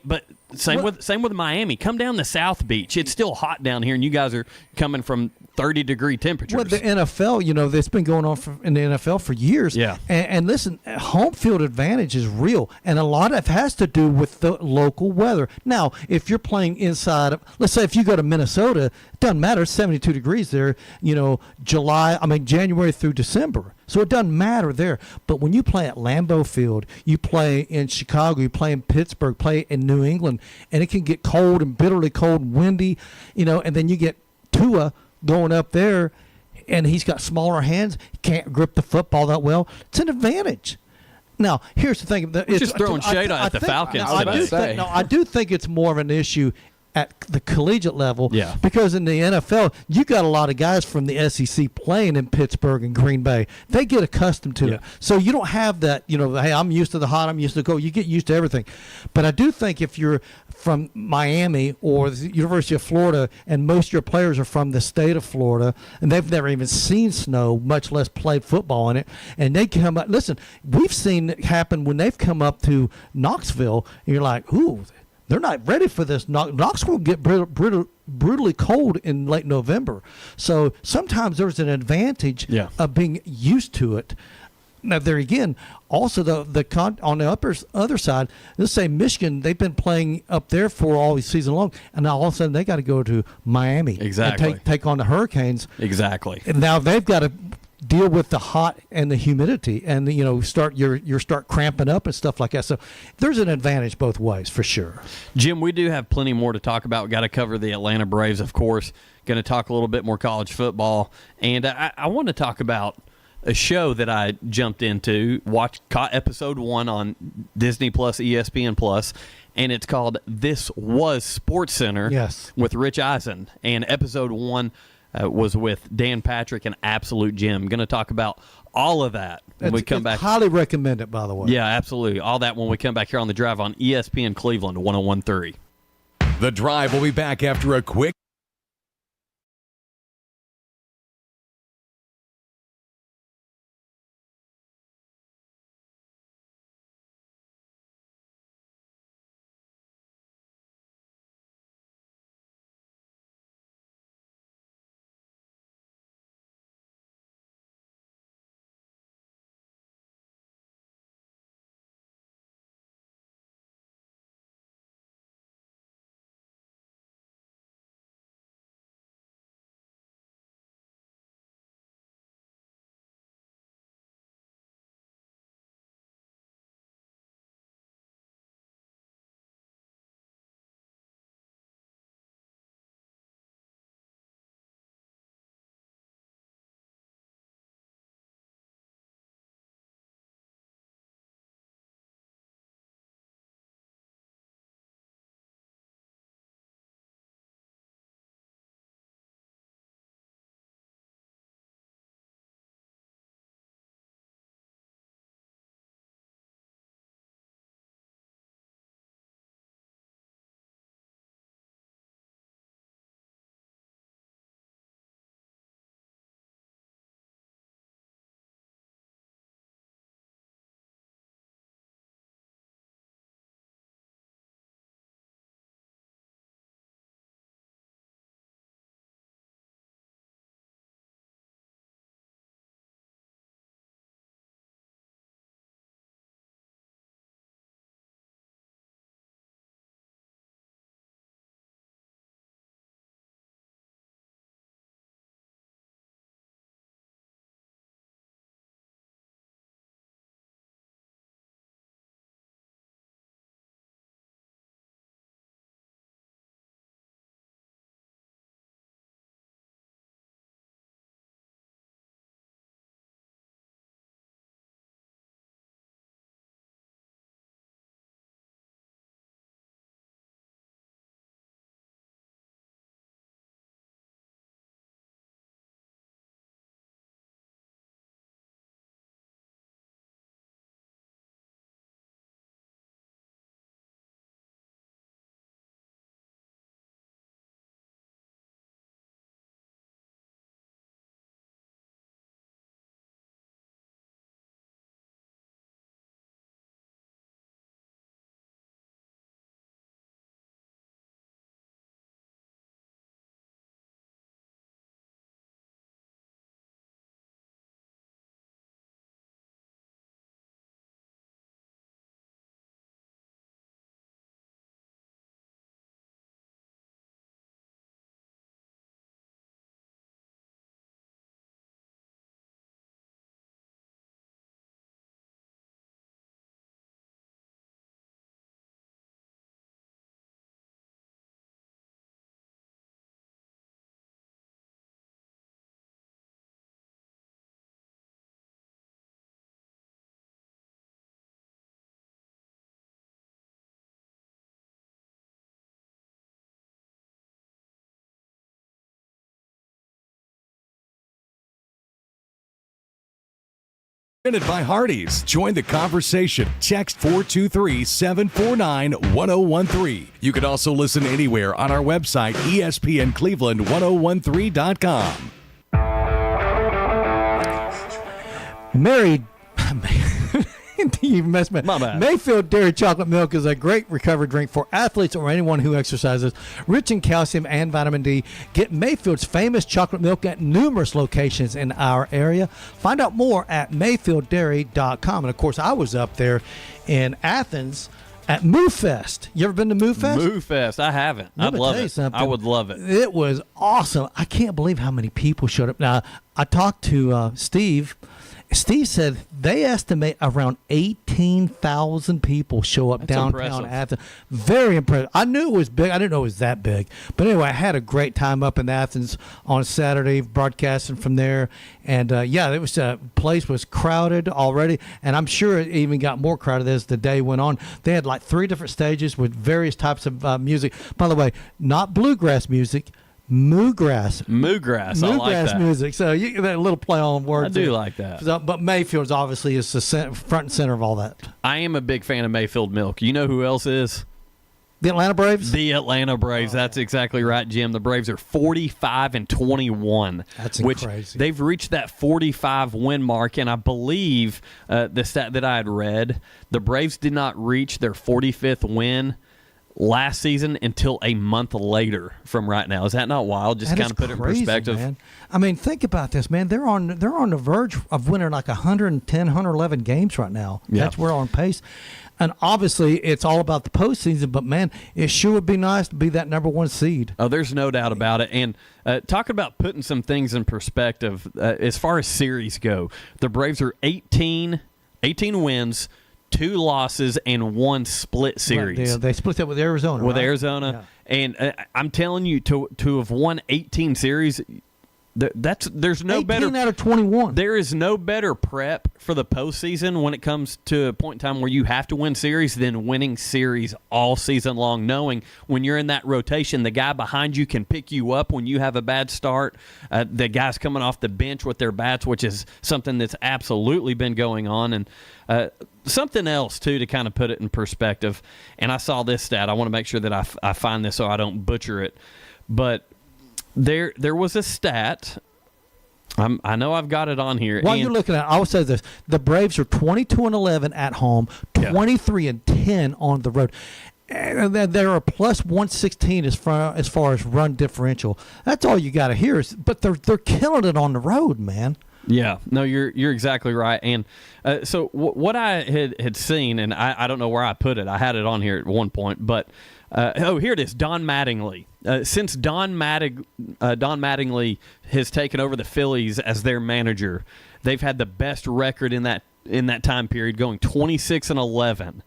But same with Miami. Come down the South Beach. It's still hot down here, and you guys are coming from 30-degree temperatures. Well, the NFL, that's been going on in the NFL for years. Yeah. And listen, home field advantage is real, and a lot of it has to do with the local weather. Now, if you're playing inside of, let's say if you go to Minnesota, it doesn't matter, it's 72 degrees there, January through December. So it doesn't matter there. But when you play at Lambeau Field, you play in Chicago, you play in Pittsburgh, play in New England, and it can get cold and bitterly cold and windy, and then you get Tua going up there, and he's got smaller hands, can't grip the football that well. It's an advantage. Now, here's the thing. It's just throwing shade at the Falcons. I do think it's more of an issue at the collegiate level, Yeah. because in the NFL, you got a lot of guys from the SEC playing in Pittsburgh and Green Bay. They get accustomed to it. So you don't have that, hey, I'm used to the hot, I'm used to the cold. You get used to everything. But I do think if you're from Miami or the University of Florida, and most of your players are from the state of Florida, and they've never even seen snow, much less played football in it, and they come up, listen, we've seen it happen when they've come up to Knoxville, and you're like, ooh, they're not ready for this. Knoxville will get brutally cold in late November. So sometimes there's an advantage of being used to it. Now, there again, also on the other side, let's say Michigan, they've been playing up there for all season long, and now all of a sudden they got to go to Miami. Exactly. And take on the Hurricanes. Exactly. And now they've got to deal with the hot and the humidity, and start cramping up and stuff like that. So there's an advantage both ways for sure. Jim, we do have plenty more to talk about. Got to cover the Atlanta Braves, of course. Going to talk a little bit more college football, and I want to talk about a show that I jumped into, caught episode 1 on Disney Plus, ESPN Plus, and it's called This Was Sports Center. Yes. With Rich Eisen, and episode 1 was with Dan Patrick and Absolute Jim. Going to talk about all of that when we come back. Highly recommend it, by the way. Yeah, absolutely. All that when we come back here on The Drive on ESPN Cleveland 101.3. The Drive will be back after a quick Presented by Hardee's. Join the conversation. Text 423-749-1013. You can also listen anywhere on our website, ESPNCleveland1013.com. You messed me. My bad. Mayfield Dairy Chocolate Milk is a great recovery drink for athletes or anyone who exercises. Rich in calcium and vitamin D. Get Mayfield's famous chocolate milk at numerous locations in our area. Find out more at mayfielddairy.com. And, of course, I was up there in Athens at Moo Fest. You ever been to Moo Fest? Moo Fest. I haven't. Let I'd me love tell you it. something. I would love it. It was awesome. I can't believe how many people showed up. Now, I talked to Steve. Steve said they estimate around 18,000 people show up That's downtown impressive. Athens. Very impressive. I knew it was big. I didn't know it was that big. But anyway, I had a great time up in Athens on Saturday, broadcasting from there. And it was place was crowded already, and I'm sure it even got more crowded as the day went on. They had like 3 different stages with various types of music. By the way, not bluegrass music. Moograss. I like that. Music. So you that little play on words. I do like that. So, but Mayfield's obviously is the front and center of all that. I am a big fan of Mayfield Milk. You know who else is? The Atlanta Braves? The Atlanta Braves. That's exactly right, Jim. The Braves are 45-21. That's crazy. They've reached that 45 win mark, and I believe the stat that I had read, the Braves did not reach their 45th win last season until a month later from right now. Is that not wild? Just kind of put it in perspective. Man. I mean, think about this, man. They're on the verge of winning like 110, 111 games right now. Yeah. That's where on pace. And obviously, it's all about the postseason. But man, it sure would be nice to be that number 1 seed. Oh, there's no doubt about it. And talking about putting some things in perspective, as far as series go, the Braves are 18 wins, 2 losses, and 1 split series. Right, they split that with Arizona. With right? Arizona. Yeah. And I'm telling you, to have won 18 series, there's no 18 better out of 21. There is no better prep for the postseason when it comes to a point in time where you have to win series than winning series all season long, knowing when you're in that rotation, the guy behind you can pick you up when you have a bad start. The guys coming off the bench with their bats, which is something that's absolutely been going on. And something else, too, to kind of put it in perspective, and I saw this stat. I want to make sure that I find this so I don't butcher it. But there was a stat. I know I've got it on here. While you're looking at it, I will say this. The Braves are 22-11 at home, 23-10 on the road. And then they're a plus 116 as far as run differential. That's all you got to hear. But they're killing it on the road, man. Yeah, no, you're exactly right. And so what I had seen, and I don't know where I put it. I had it on here at one point, but here it is. Don Mattingly. Since Don Mattingly has taken over the Phillies as their manager, they've had the best record in that time period, going 26-11.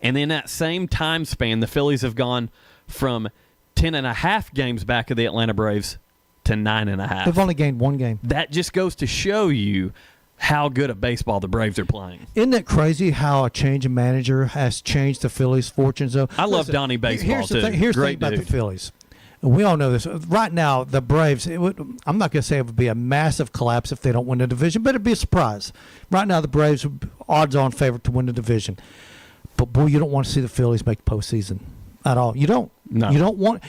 And in that same time span, the Phillies have gone from 10.5 games back of the Atlanta Braves to 9.5. They've only gained 1 game. That just goes to show you how good a baseball the Braves are playing. Isn't it crazy how a change of manager has changed the Phillies' fortunes? Though I love Donnie baseball, too. Here's the Great thing about dude. the Phillies. We all know this. Right now, the Braves, I'm not going to say it would be a massive collapse if they don't win the division, but it'd be a surprise. Right now, the Braves are odds-on favorite to win the division. But, boy, you don't want to see the Phillies make postseason at all. You don't. No.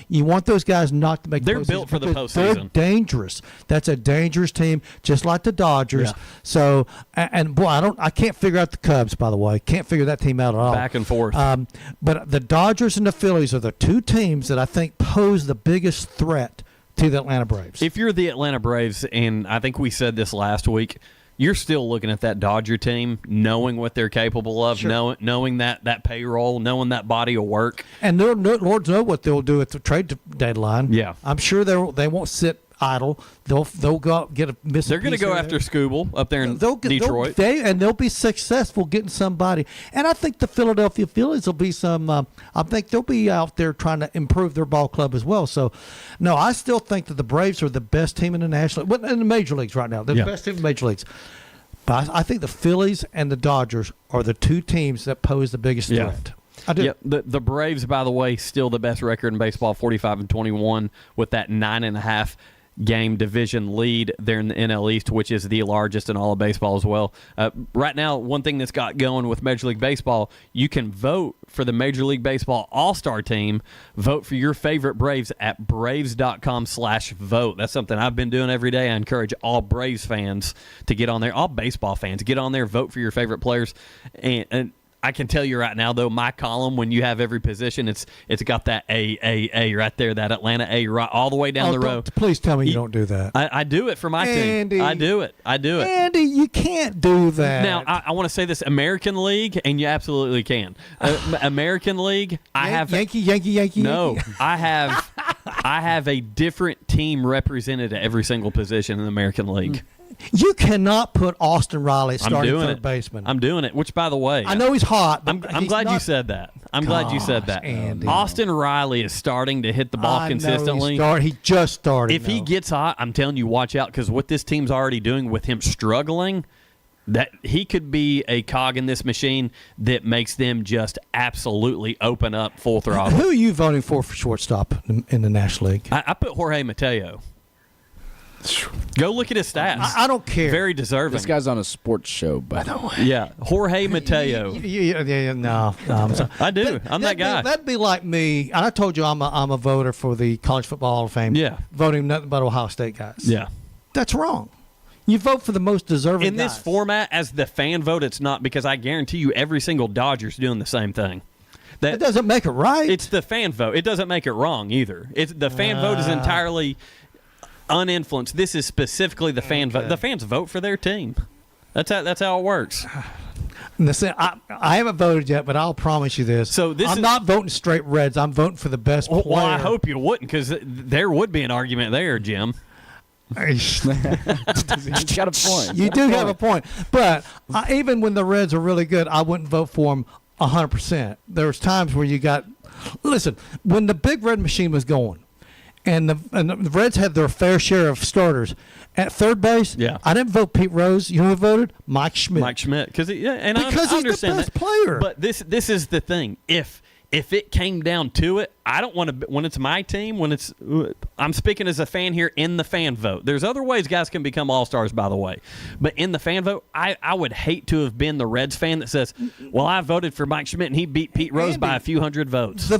You want those guys not to make They're postseason built for the because postseason. They're dangerous. That's a dangerous team, just like the Dodgers. Yeah. So, and boy, I can't figure out the Cubs, by the way. Can't figure that team out at all. Back and forth. But the Dodgers and the Phillies are the 2 teams that I think pose the biggest threat to the Atlanta Braves. If you're the Atlanta Braves, and I think we said this last week, you're still looking at that Dodger team, knowing what they're capable of, Sure. knowing that payroll, knowing that body of work. And Lord knows what they'll do at the trade deadline. Yeah. I'm sure they won't sit idle. They'll go out and get a missing. They're going to piece go here after and Scooble up there in Detroit. They'll be successful getting somebody. And I think the Philadelphia Phillies will be some. I think they'll be out there trying to improve their ball club as well. So, no, I still think that the Braves are the best team in the National, in the major leagues right now. They're the best team in the major leagues. But I think the Phillies and the Dodgers are the 2 teams that pose the biggest threat. I do. Yeah, the Braves, by the way, still the best record in baseball, 45-21 with that 9.5. game division lead there in the NL East, which is the largest in all of baseball as well. Right now, one thing that's got going with Major League Baseball, you can vote for the Major League Baseball All-Star team. Vote for your favorite Braves at braves.com/vote. That's something I've been doing every day. I encourage all Braves fans to get on there, all baseball fans, get on there, vote for your favorite players. And I can tell you right now, though, my column, when you have every position, it's got that A right there, that Atlanta A right all the way down the row. Please tell me you don't do that. I do it for my Andy, team. I do it. Andy, you can't do that. Now, I want to say this, American League, and you absolutely can. American League, I have... Yankee. No, I have a different team represented at every single position in the American League. You cannot put Austin Riley at starting third baseman. I'm doing it, which, by the way... I know he's hot, but I'm glad you said that. I'm glad you said that. Andy. Austin Riley is starting to hit the ball consistently. He just started. If he gets hot, I'm telling you, watch out, because what this team's already doing with him struggling, that he could be a cog in this machine that makes them just absolutely open up full throttle. Who are you voting for shortstop in the National League? I put Jorge Mateo. Go look at his stats. I don't care. Very deserving. This guy's on a sports show, by the way. Yeah, Jorge Mateo. No, I'm sorry. I do. I'm that guy. That'd be like me. And I told you I'm a voter for the College Football Hall of Fame. Yeah. Voting nothing but Ohio State guys. Yeah. That's wrong. You vote for the most deserving in this format, as the fan vote, it's not, because I guarantee you every single Dodger's doing the same thing. That doesn't make it right. It's the fan vote. It doesn't make it wrong either. The fan vote is entirely uninfluenced. This is specifically the fan vote. The fans vote for their team. That's how it works. Listen, I haven't voted yet, but I'll promise you this. So I'm not voting straight Reds. I'm voting for the best player. Well, I hope you wouldn't, because there would be an argument there, Jim. He's got a point. You do have a point. But even when the Reds are really good, I wouldn't vote for them 100%. There's times where you got – listen, when the big red machine was going, and the Reds had their fair share of starters. At third base, I didn't vote Pete Rose. You know who voted? Mike Schmidt. Because he's the best player. But this is the thing. If it came down to it, I don't want to. When it's my team, I'm speaking as a fan here in the fan vote. There's other ways guys can become all-stars, by the way. But in the fan vote, I would hate to have been the Reds fan that says, well, I voted for Mike Schmidt and he beat Pete Rose by a few hundred votes. The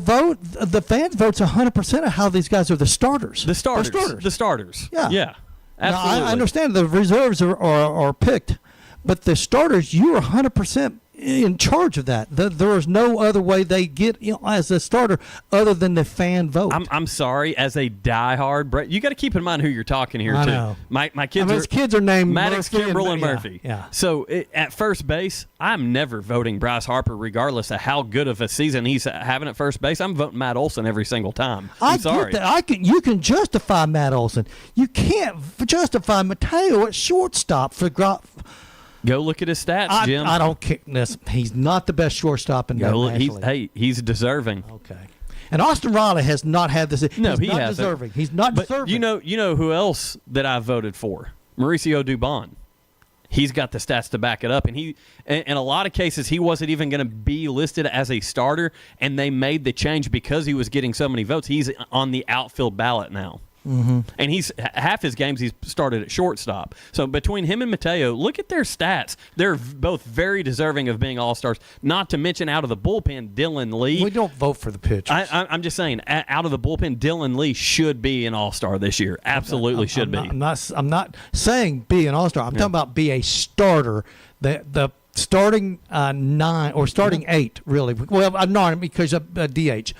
fan vote's 100% of how these guys are the starters. The starters. Yeah. Absolutely. Now, I understand the reserves are picked, but the starters, you are 100% in charge of that. There is no other way they get as a starter other than the fan vote. I'm sorry, as a diehard Brett, you got to keep in mind who you're talking here I too. know. My kids his kids are named Maddox, Murphy Kimbrell, and Murphy. Yeah. So at first base, I'm never voting Bryce Harper, regardless of how good of a season he's having at first base. I'm voting Matt Olson every single time. I'm sorry. Get that. You can justify Matt Olson. You can't justify Mateo at shortstop for. Go look at his stats, Jim. I don't care. He's not the best shortstop in the National League. He's deserving. Okay. And Austin Riley has not had this. No, he hasn't. Deserving. He's not deserving. You know who else that I voted for? Mauricio Dubon. He's got the stats to back it up, and in a lot of cases he wasn't even going to be listed as a starter, and they made the change because he was getting so many votes. He's on the outfield ballot now. Mm-hmm. And he's half his games he's started at shortstop. So between him and Mateo, look at their stats. They're both very deserving of being all-stars. Not to mention out of the bullpen, Dylan Lee. We don't vote for the pitchers. I'm just saying, out of the bullpen, Dylan Lee should be an all-star this year. Absolutely should be. I'm not saying be an all-star. I'm talking about be a starter. The starting 9 or starting 8 really. Well, a 9 because of DH.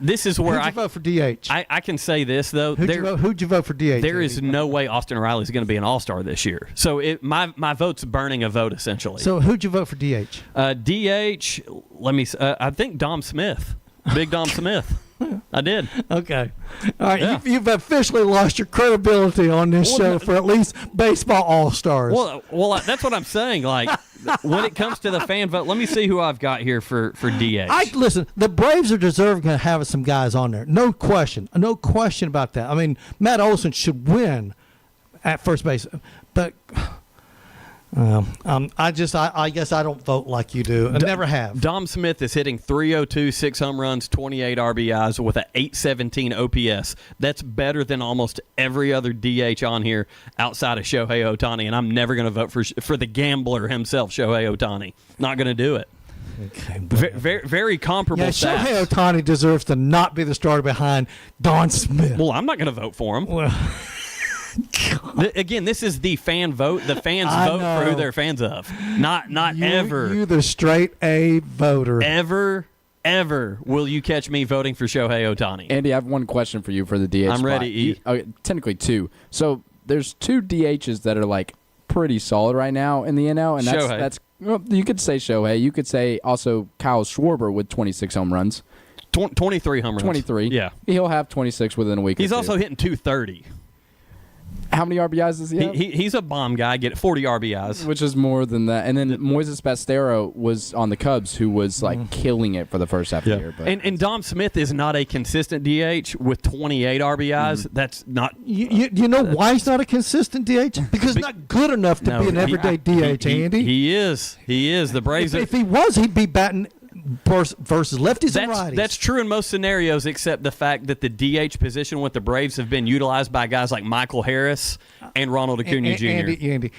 This is where Who'd you vote for DH? I can say this, though. Who'd you vote for DH? There is no way Austin Riley is going to be an all-star this year. So my vote's burning a vote, essentially. So who'd you vote for DH? DH, let me I think Dom Smith. Big Dom Smith. I did. Okay. All right. Yeah. You've officially lost your credibility on this show for at least baseball all-stars. Well, that's what I'm saying. Like, when it comes to the fan vote, let me see who I've got here for DH. Listen, the Braves are deserving of having some guys on there. No question. No question about that. I mean, Matt Olson should win at first base. But I guess I don't vote like you do. I never have. Dom Smith is hitting .302, 6 home runs, 28 RBIs with an .817 OPS. That's better than almost every other DH on here outside of Shohei Ohtani, and I'm never going to vote for the gambler himself, Shohei Ohtani. Not going to do it. Okay, very, very comparable stats. Shohei Ohtani deserves to not be the starter behind Don Smith. Well, I'm not going to vote for him. Well, Again, this is the fan vote. The fans vote for who they're fans of. Not ever. You the straight A voter. Ever will you catch me voting for Shohei Ohtani. Andy, I have one question for you for the DH I'm spot. ready. Technically two. So there's two DHs that are like pretty solid right now in the NL, and that's well, you could say Shohei. You could say also Kyle Schwarber with 26 home runs. 23 home runs. 23. Yeah. He'll have 26 within a week. He's or two. also hitting .230. How many RBIs does he have? He's a bomb guy. Get 40 RBIs, which is more than that. And then Moises Bastero was on the Cubs, who was like killing it for the first half of the year. But and Dom Smith is not a consistent DH with 28 RBIs. That's not. You know why he's not a consistent DH? Because he's not good enough to be an everyday DH, Andy. He is. The Braves. If he was, he'd be batting versus lefties and righties. That's true in most scenarios, except the fact that the DH position with the Braves have been utilized by guys like Michael Harris and Ronald Acuna Jr. Andy,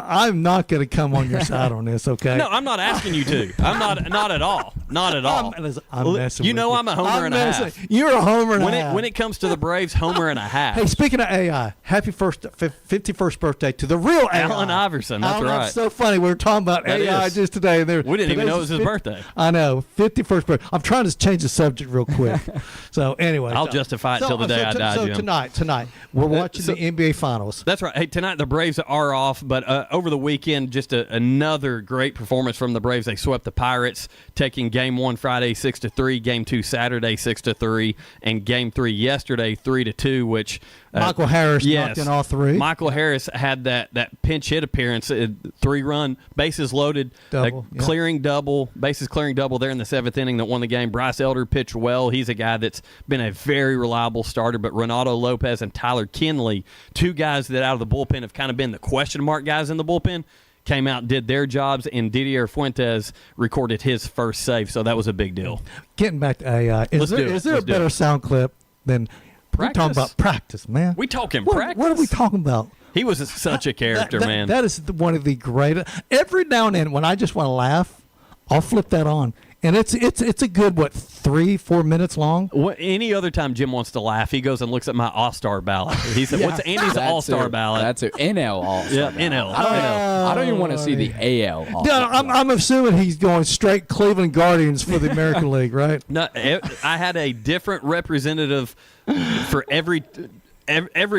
I'm not going to come on your side on this, okay? No, I'm not asking you to. I'm not at all. Not at all. I'm messing you with know you. I'm a homer and a half. You're a homer and a half. When it comes to the Braves, homer and a half. Hey, speaking of AI, happy 51st birthday to the real AI. Allen Iverson. That's right. That's so funny. We were talking about AI just today. And we didn't even know it was his birthday. I know. 51st birthday. I'm trying to change the subject real quick. So anyway, I'll justify it till the day I die, So Jim. tonight, we're watching the NBA Finals. That's right. Hey, tonight the Braves are off, but over the weekend, just another great performance from the Braves. They swept the Pirates, taking Game 1 Friday 6-3, Game 2 Saturday 6-3, and Game 3 yesterday 3-2. Which Michael Harris knocked in all three. Michael Harris had that pinch hit appearance, 3-run, bases loaded, clearing double, bases clearing double there in the 7th inning that won the game. Bryce Elder pitched well. He's a guy that's been a very reliable starter, but Renato Lopez and Tyler Kinley, two guys that out of the bullpen have kind of been the question mark guys in the bullpen, came out, did their jobs, and Didier Fuentes recorded his first save, so that was a big deal. Getting back to AI, is there a better sound clip than we're talking about practice, man? We talking practice. What are we talking about? He was such a character, man. That is one of the greatest. Every now and then, when I just want to laugh, I'll flip that on. And it's a good, 3-4 minutes long? Any other time Jim wants to laugh, he goes and looks at my All-Star ballot. He said, what's Andy's All-Star ballot? That's an NL All-Star Yeah, NL. I don't even want to see the AL All-Star I'm assuming he's going straight Cleveland Guardians for the American League, right? No, I had a different representative for every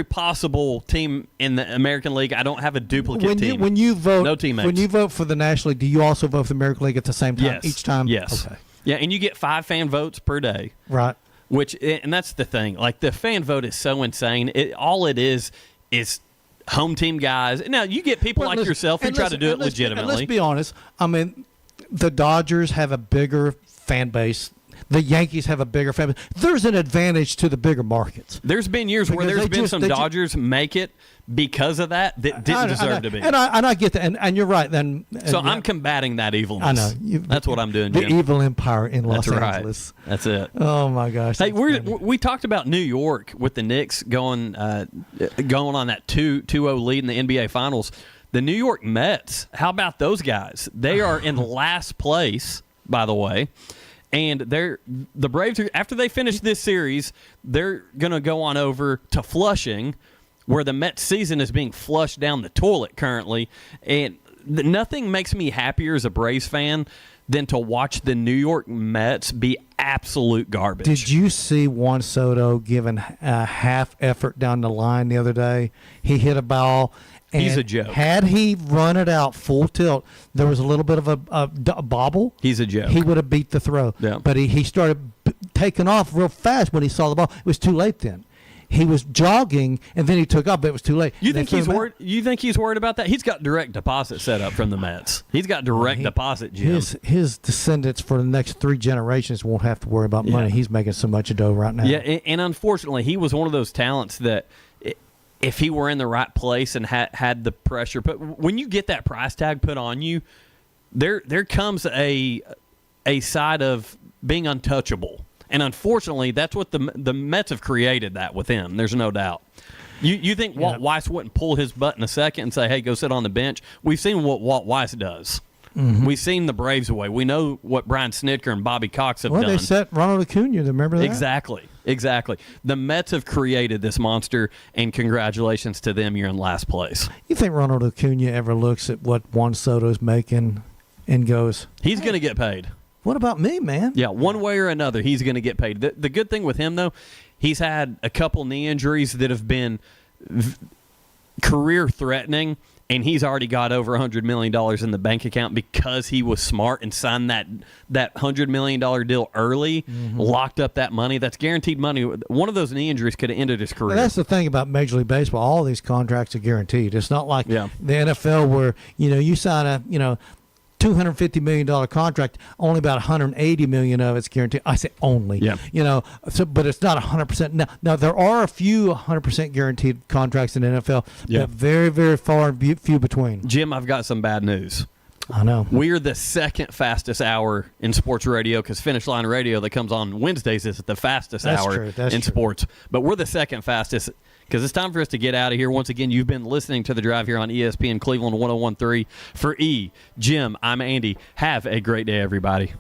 possible team in the American League. I don't have a duplicate team. When you vote, no teammates. When you vote for the National League, do you also vote for the American League at the same time? Yes. Each time? Yes. Okay. Yeah, and you get 5 fan votes per day. Right. And that's the thing. Like, the fan vote is so insane. All it is home team guys. Now, you get people like yourself who try to do it legitimately. Let's be honest. I mean, the Dodgers have a bigger fan base. The Yankees have a bigger fan base. There's an advantage to the bigger markets. There's been years where there's been some Dodgers make it because of that didn't deserve to be. And I get that. And you're right. So I'm combating that evilness. I know. That's what I'm doing, The Jim. evil empire in Los Angeles. That's it. Oh, my gosh. Hey, we talked about New York with the Knicks going on that 2-0 lead in the NBA Finals. The New York Mets, how about those guys? They are in last place, by the way. And the Braves, after they finish this series, they're going to go on over to Flushing, where the Mets season is being flushed down the toilet currently. And nothing makes me happier as a Braves fan than to watch the New York Mets be absolute garbage. Did you see Juan Soto giving a half effort down the line the other day? He hit a ball. And he's a joke. Had he run it out full tilt, there was a little bit of a bobble. He's a joke. He would have beat the throw. Yeah. But he started taking off real fast when he saw the ball. It was too late then. He was jogging, and then he took off, but it was too late. You think he's worried? You think he's worried about that? He's got direct deposit set up from the Mets. He's got direct deposit, Jim. His descendants for the next 3 generations won't have to worry about money. He's making so much dough right now. Yeah, and unfortunately, he was one of those talents that if he were in the right place and had the pressure. But when you get that price tag put on you, there comes a side of being untouchable. And unfortunately, that's what the Mets have created that with him. There's no doubt. You think Walt Weiss wouldn't pull his butt in a second and say, hey, go sit on the bench? We've seen what Walt Weiss does. Mm-hmm. We've seen the Braves away. We know what Brian Snitker and Bobby Cox have done. Well, they set Ronald Acuna. Remember that? Exactly. The Mets have created this monster, and congratulations to them. You're in last place. You think Ronald Acuna ever looks at what Juan Soto's making and goes, he's going to get paid. What about me, man? Yeah, one way or another, he's going to get paid. The good thing with him, though, he's had a couple knee injuries that have been career-threatening, and he's already got over $100 million in the bank account because he was smart and signed that $100 million deal early, locked up that money. That's guaranteed money. One of those knee injuries could have ended his career. Well, that's the thing about Major League Baseball. All these contracts are guaranteed. It's not like the NFL where, you sign a, $250 million contract, only about $180 million of it's guaranteed. I say only. Yeah. But it's not 100%. Now there are a few 100% guaranteed contracts in the NFL, but very, very far and few between. Jim, I've got some bad news. I know. We are the second fastest hour in sports radio because Finish Line Radio that comes on Wednesdays is the fastest hour in sports. But we're the second fastest because it's time for us to get out of here. Once again, you've been listening to The Drive here on ESPN Cleveland 101.3. For Jim, I'm Andy. Have a great day, everybody.